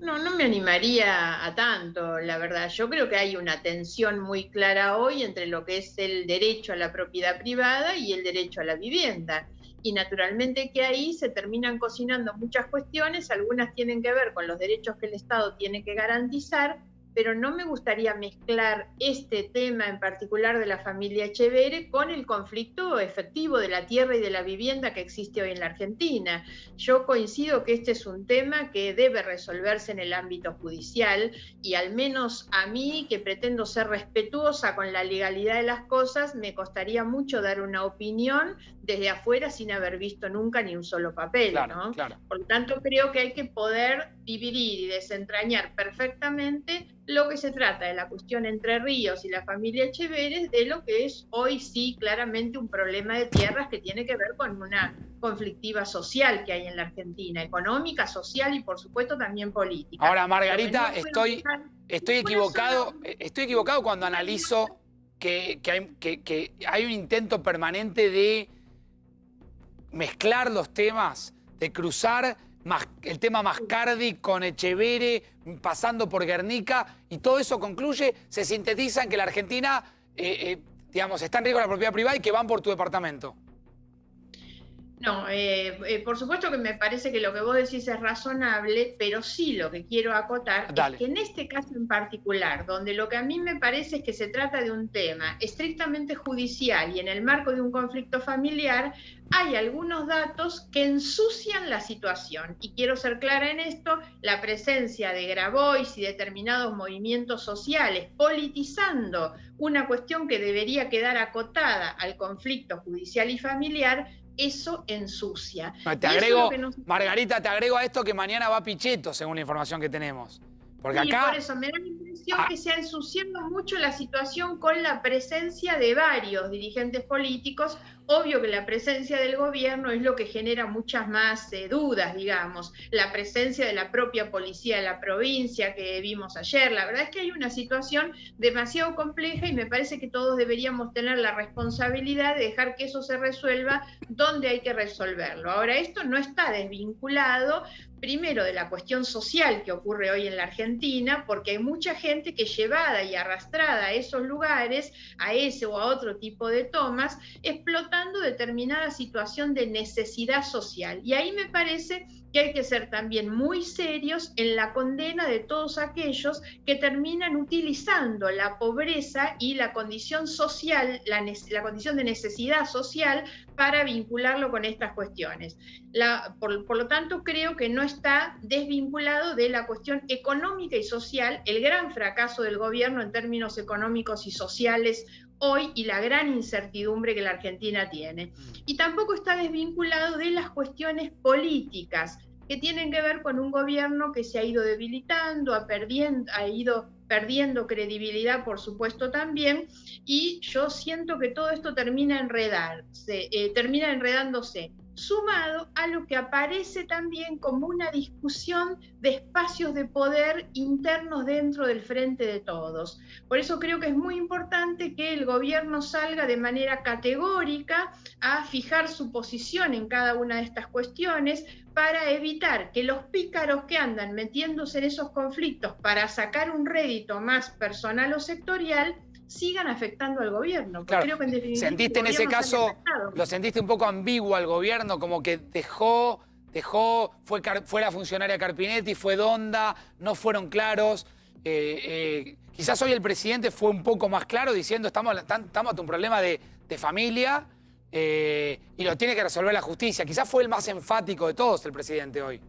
No me animaría a tanto, la verdad. Yo creo que hay una tensión muy clara hoy entre lo que es el derecho a la propiedad privada y el derecho a la vivienda. Y naturalmente que ahí se terminan cocinando muchas cuestiones, algunas tienen que ver con los derechos que el Estado tiene que garantizar, pero no me gustaría mezclar este tema en particular de la familia Etcheverry con el conflicto efectivo de la tierra y de la vivienda que existe hoy en la Argentina. Yo coincido que este es un tema que debe resolverse en el ámbito judicial y al menos a mí, que pretendo ser respetuosa con la legalidad de las cosas, me costaría mucho dar una opinión desde afuera sin haber visto nunca ni un solo papel, Claro, ¿no? claro. Por lo tanto, creo que hay que poder dividir y desentrañar perfectamente lo que se trata de la cuestión Entre Ríos y la familia Etcheverry de lo que es hoy sí claramente un problema de tierras que tiene que ver con una conflictiva social que hay en la Argentina, económica, social y por supuesto también política. Ahora, Margarita, Lo que no puedo estoy equivocado cuando analizo que hay un intento permanente de mezclar los temas, de cruzar el tema Mascardi con Etcheverry, pasando por Guernica, y todo eso concluye, se sintetiza en que la Argentina, digamos, está en riesgo la propiedad privada y que van por tu departamento. No, por supuesto que me parece que lo que vos decís es razonable, pero sí lo que quiero acotar Dale. es que en este caso en particular, donde lo que a mí me parece es que se trata de un tema estrictamente judicial y en el marco de un conflicto familiar, hay algunos datos que ensucian la situación. Y quiero ser clara en esto, la presencia de Grabois y determinados movimientos sociales politizando una cuestión que debería quedar acotada al conflicto judicial y familiar, eso ensucia. No, Margarita, te agrego a esto que mañana va Pichetto, según la información que tenemos. Porque sí, acá... por eso me da la impresión que se ha ensuciado mucho la situación con la presencia de varios dirigentes políticos. Obvio que la presencia del gobierno es lo que genera muchas más dudas, digamos. La presencia de la propia policía de la provincia que vimos ayer. La verdad es que hay una situación demasiado compleja y me parece que todos deberíamos tener la responsabilidad de dejar que eso se resuelva donde hay que resolverlo. Ahora, esto no está desvinculado primero de la cuestión social que ocurre hoy en la Argentina, porque hay mucha gente que llevada y arrastrada a esos lugares, a ese o a otro tipo de tomas, explotando determinada situación de necesidad social. Y ahí me parece que hay que ser también muy serios en la condena de todos aquellos que terminan utilizando la pobreza y la condición social, la condición de necesidad social para vincularlo con estas cuestiones. Por lo tanto, creo que no está desvinculado de la cuestión económica y social, el gran fracaso del gobierno en términos económicos y sociales hoy y la gran incertidumbre que la Argentina tiene. Y tampoco está desvinculado de las cuestiones políticas que tienen que ver con un gobierno que se ha ido debilitando, ha ido perdiendo credibilidad, por supuesto, también, y yo siento que todo esto termina enredándose, sumado a lo que aparece también como una discusión de espacios de poder internos dentro del Frente de Todos. Por eso creo que es muy importante que el gobierno salga de manera categórica a fijar su posición en cada una de estas cuestiones para evitar que los pícaros que andan metiéndose en esos conflictos para sacar un rédito más personal o sectorial sigan afectando al gobierno. Claro. Creo que en definitiva ¿Sentiste en ese caso, lo sentiste un poco ambiguo al gobierno, como que fue la funcionaria Carpinetti, fue Donda, no fueron claros? Quizás hoy el presidente fue un poco más claro diciendo estamos ante un problema de familia y lo tiene que resolver la justicia. Quizás fue el más enfático de todos el presidente hoy.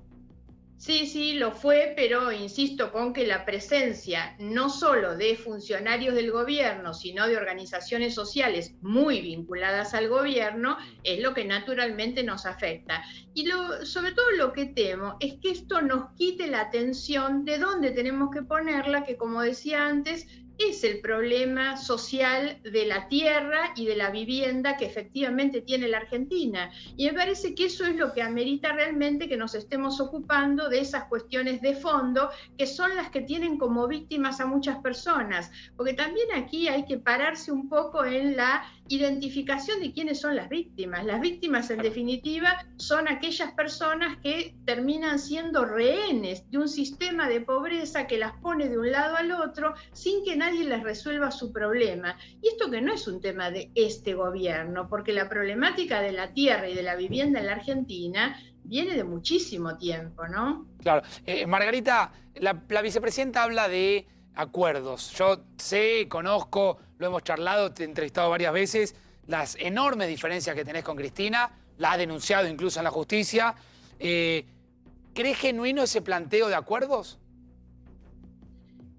Sí, sí, lo fue, pero insisto con que la presencia no solo de funcionarios del gobierno, sino de organizaciones sociales muy vinculadas al gobierno, es lo que naturalmente nos afecta. Y sobre todo lo que temo es que esto nos quite la atención de dónde tenemos que ponerla, que como decía antes, es el problema social de la tierra y de la vivienda que efectivamente tiene la Argentina. Y me parece que eso es lo que amerita realmente que nos estemos ocupando de esas cuestiones de fondo, que son las que tienen como víctimas a muchas personas. Porque también aquí hay que pararse un poco en la identificación de quiénes son las víctimas. Las víctimas, en definitiva, son aquellas personas que terminan siendo rehenes de un sistema de pobreza que las pone de un lado al otro sin que nadie les resuelva su problema. Y esto que no es un tema de este gobierno, porque la problemática de la tierra y de la vivienda en la Argentina viene de muchísimo tiempo, ¿no? Claro. Margarita, la vicepresidenta habla de acuerdos. Yo sé, conozco, lo hemos charlado, te he entrevistado varias veces, las enormes diferencias que tenés con Cristina, la ha denunciado incluso en la justicia. ¿Crees genuino ese planteo de acuerdos?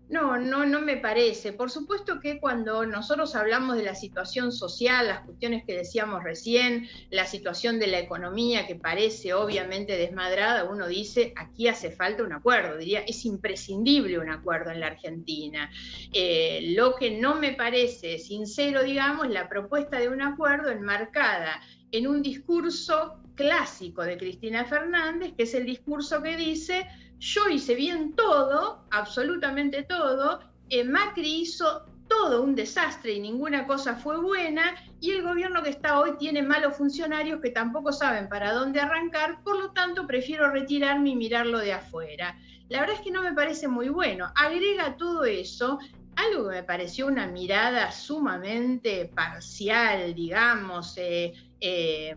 No me parece. Por supuesto que cuando nosotros hablamos de la situación social, las cuestiones que decíamos recién, la situación de la economía que parece obviamente desmadrada, uno dice, aquí hace falta un acuerdo, diría, es imprescindible un acuerdo en la Argentina. Lo que no me parece sincero, digamos, la propuesta de un acuerdo enmarcada en un discurso clásico de Cristina Fernández, que es el discurso que dice: yo hice bien todo, absolutamente todo, Macri hizo todo un desastre y ninguna cosa fue buena, y el gobierno que está hoy tiene malos funcionarios que tampoco saben para dónde arrancar, por lo tanto prefiero retirarme y mirarlo de afuera. La verdad es que no me parece muy bueno. Agrega a todo eso algo que me pareció una mirada sumamente parcial, digamos,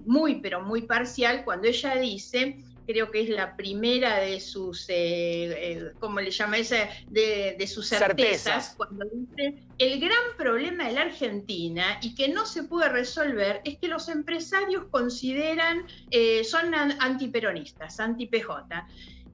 muy, pero muy parcial, cuando ella dice, creo que es la primera de sus, ¿cómo le llama esa? De sus certezas, cuando dice, el gran problema de la Argentina y que no se puede resolver es que los empresarios consideran, son antiperonistas, anti-PJ.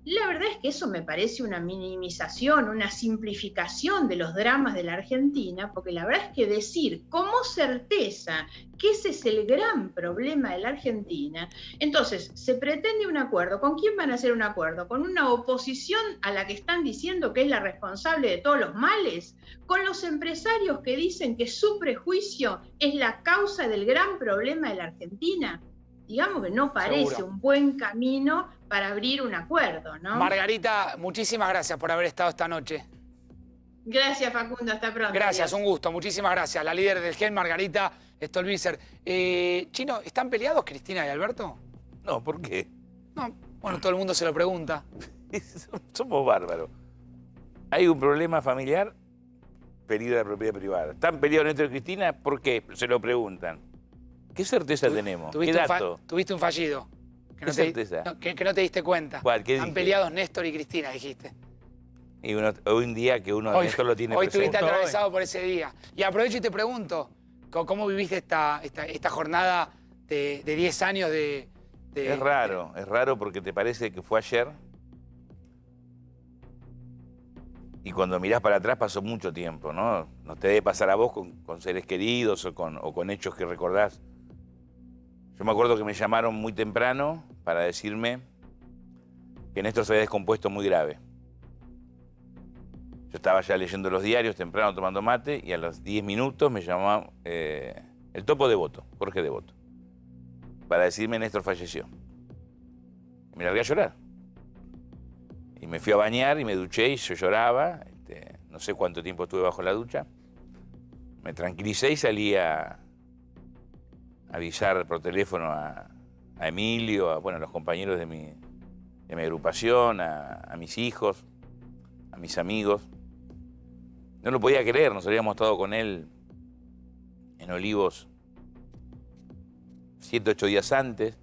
La verdad es que eso me parece una minimización, una simplificación de los dramas de la Argentina, porque la verdad es que decir como certeza que ese es el gran problema de la Argentina, entonces se pretende un acuerdo. ¿Con quién van a hacer un acuerdo? ¿Con una oposición a la que están diciendo que es la responsable de todos los males? ¿Con los empresarios que dicen que su prejuicio es la causa del gran problema de la Argentina? Digamos que no parece Seguro. un buen camino para abrir un acuerdo, ¿no? Margarita, muchísimas gracias por haber estado esta noche. Gracias, Facundo, hasta pronto. Gracias, Adiós. un gusto, muchísimas gracias. La líder del GEN, Margarita Stolbizer. Chino, ¿están peleados Cristina y Alberto? No, ¿por qué? No, bueno, todo el mundo se lo pregunta. Somos bárbaros. Hay un problema familiar, peligro de la propiedad privada. ¿Están peleados Néstor y Cristina? ¿Por qué? Se lo preguntan. ¿Qué certeza tenemos? ¿Qué dato? Tuviste un fallido. ¿Qué certeza? Que no te diste cuenta. ¿Cuál? ¿Qué Están dije? peleados Néstor y Cristina, dijiste. Y hoy un día que uno de Néstor lo tiene Hoy presente. estuviste atravesado por ese día. Y aprovecho y te pregunto, ¿cómo viviste esta jornada de 10 años de... Es raro porque te parece que fue ayer. Y cuando mirás para atrás pasó mucho tiempo, ¿no? No te debe pasar a vos con seres queridos o con hechos que recordás. Yo me acuerdo que me llamaron muy temprano para decirme que Néstor se había descompuesto muy grave. Yo estaba ya leyendo los diarios temprano, tomando mate, y a los 10 minutos me llamó el topo Devoto, Jorge Devoto, para decirme que Néstor falleció. Y me largué a llorar. Y me fui a bañar y me duché y yo lloraba. No sé cuánto tiempo estuve bajo la ducha. Me tranquilicé y salí a avisar por teléfono a Emilio, a los compañeros de mi agrupación, a mis hijos, a mis amigos. No lo podía creer, nos habíamos estado con él en Olivos 7, 8 días antes.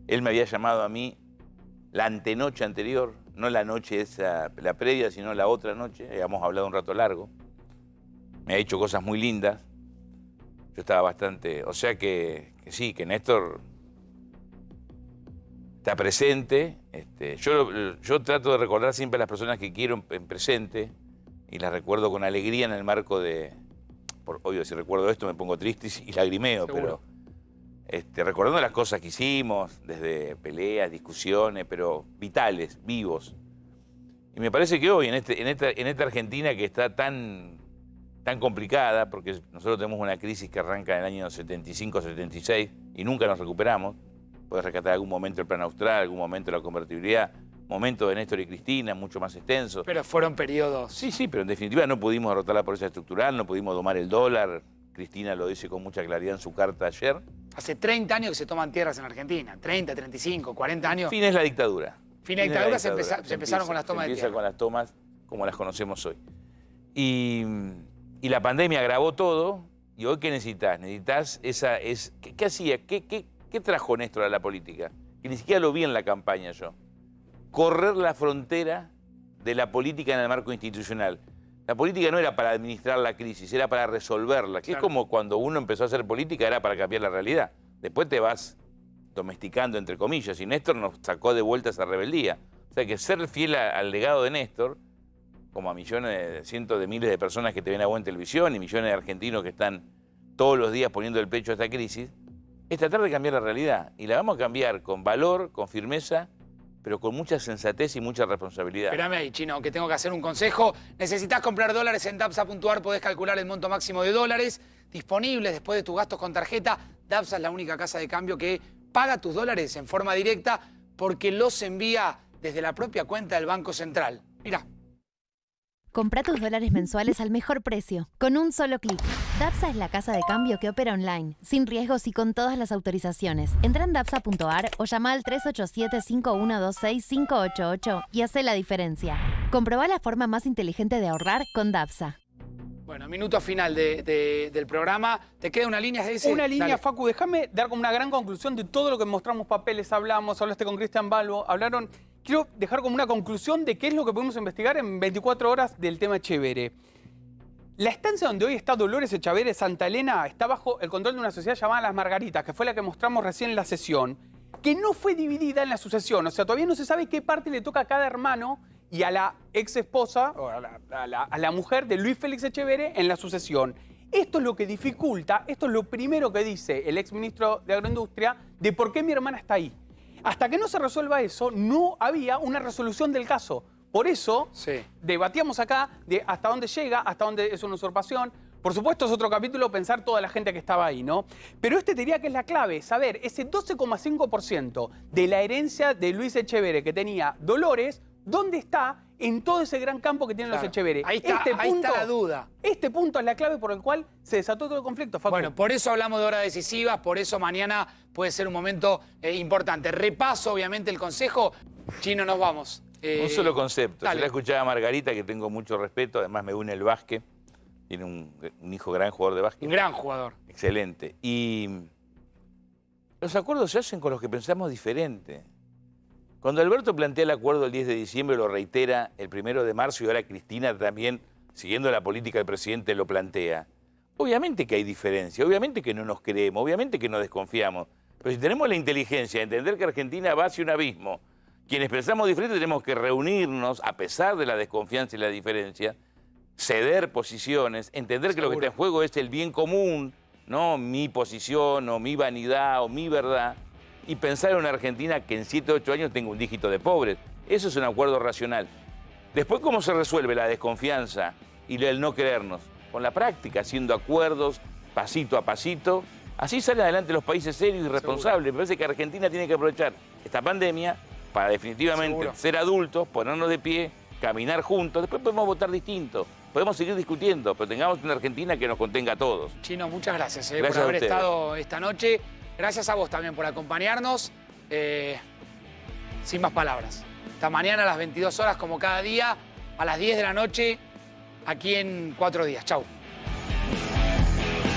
Él me había llamado a mí la antenoche anterior, no la noche esa, la previa, sino la otra noche. Habíamos hablado un rato largo. Me ha dicho cosas muy lindas. Yo estaba bastante... O sea que sí, que Néstor está presente. Yo trato de recordar siempre a las personas que quiero en presente y las recuerdo con alegría en el marco de... obvio, si recuerdo esto me pongo triste y lagrimeo, Seguro. pero recordando las cosas que hicimos, desde peleas, discusiones, pero vitales, vivos. Y me parece que hoy, en esta Argentina que está tan complicada, porque nosotros tenemos una crisis que arranca en el año 75, 76 y nunca nos recuperamos. Puedes rescatar algún momento el plan austral, algún momento la convertibilidad, momento de Néstor y Cristina, mucho más extenso. Pero fueron periodos. Sí, pero en definitiva no pudimos derrotar la pobreza estructural, no pudimos domar el dólar. Cristina lo dice con mucha claridad en su carta ayer. Hace 30 años que se toman tierras en Argentina. 30, 35, 40 años. Fin es la dictadura. Fin de la dictadura se empezaron con las tomas de empieza tierra. con las tomas como las conocemos hoy. Y la pandemia agravó todo. ¿Y hoy qué necesitas? Necesitas ¿Qué hacía? ¿Qué trajo Néstor a la política? Que ni siquiera lo vi en la campaña yo. Correr la frontera de la política en el marco institucional. La política no era para administrar la crisis, era para resolverla. Que Claro. es como cuando uno empezó a hacer política, era para cambiar la realidad. Después te vas domesticando, entre comillas, y Néstor nos sacó de vuelta esa rebeldía. O sea que ser fiel al legado de Néstor, como a millones, cientos de miles de personas que te ven a vos en televisión y millones de argentinos que están todos los días poniendo el pecho a esta crisis, es tratar de cambiar la realidad. Y la vamos a cambiar con valor, con firmeza, pero con mucha sensatez y mucha responsabilidad. Espérame ahí, Chino, que tengo que hacer un consejo. Necesitas comprar dólares en Dapsa.ar, podés calcular el monto máximo de dólares disponibles después de tus gastos con tarjeta. Dapsa es la única casa de cambio que paga tus dólares en forma directa porque los envía desde la propia cuenta del Banco Central. Mirá. Compra tus dólares mensuales al mejor precio, con un solo clic. Dapsa es la casa de cambio que opera online, sin riesgos y con todas las autorizaciones. Entra en Dapsa.ar o llama al 387-5126-588 y hace la diferencia. Comprobá la forma más inteligente de ahorrar con Dapsa. Bueno, minuto final del programa. ¿Te queda una línea de ese? Una línea, Dale. Facu, déjame dar como una gran conclusión de todo lo que mostramos papeles, hablaste con Cristian Balbo, hablaron. Quiero dejar como una conclusión de qué es lo que podemos investigar en 24 horas del tema Echeverre. La estancia donde hoy está Dolores Echeverre, Santa Elena, está bajo el control de una sociedad llamada Las Margaritas, que fue la que mostramos recién en la sesión, que no fue dividida en la sucesión. O sea, todavía no se sabe qué parte le toca a cada hermano y a la ex esposa, o a la mujer de Luis Félix Echeverre en la sucesión. Esto es lo que dificulta, esto es lo primero que dice el ex ministro de Agroindustria de por qué mi hermana está ahí. Hasta que no se resuelva eso, no había una resolución del caso. Por eso Sí. debatíamos acá de hasta dónde llega, hasta dónde es una usurpación. Por supuesto, es otro capítulo pensar toda la gente que estaba ahí, ¿no? Pero te diría que es la clave, saber ese 12,5% de la herencia de Luis Echeverre que tenía Dolores, ¿dónde está en todo ese gran campo que tienen Claro. los Echeverre? Ahí está la duda. Este punto es la clave por el cual se desató todo el conflicto, Facu. Bueno, por eso hablamos de horas decisivas, por eso mañana puede ser un momento importante. Repaso, obviamente, el consejo. Chino, nos vamos. Un solo concepto. dale. Yo la escuchaba a Margarita, que tengo mucho respeto, además me une el básquet. Tiene un hijo gran jugador de básquet. Un gran jugador. Excelente. Y los acuerdos se hacen con los que pensamos diferente. Cuando Alberto plantea el acuerdo el 10 de diciembre, lo reitera el 1 de marzo y ahora Cristina también, siguiendo la política del presidente, lo plantea. Obviamente que hay diferencia, obviamente que no nos creemos, obviamente que no desconfiamos. Pero si tenemos la inteligencia de entender que Argentina va hacia un abismo, quienes pensamos diferente tenemos que reunirnos, a pesar de la desconfianza y la diferencia, ceder posiciones, entender que lo que está en juego es el bien común, no mi posición o mi vanidad o mi verdad, y pensar en una Argentina que en 7 o 8 años tenga un dígito de pobres. Eso es un acuerdo racional. Después, ¿cómo se resuelve la desconfianza y el no creernos? Con la práctica, haciendo acuerdos pasito a pasito. Así salen adelante los países serios y responsables. Me parece que Argentina tiene que aprovechar esta pandemia para definitivamente Seguro. ser adultos, ponernos de pie, caminar juntos. Después podemos votar distinto, podemos seguir discutiendo, pero tengamos una Argentina que nos contenga a todos. Chino, muchas gracias, Gracias por a haber ustedes. estado esta noche. Gracias a vos también por acompañarnos. Sin más palabras. Hasta mañana a las 22 horas, como cada día, a las 10 de la noche, aquí en 4 días. Chau.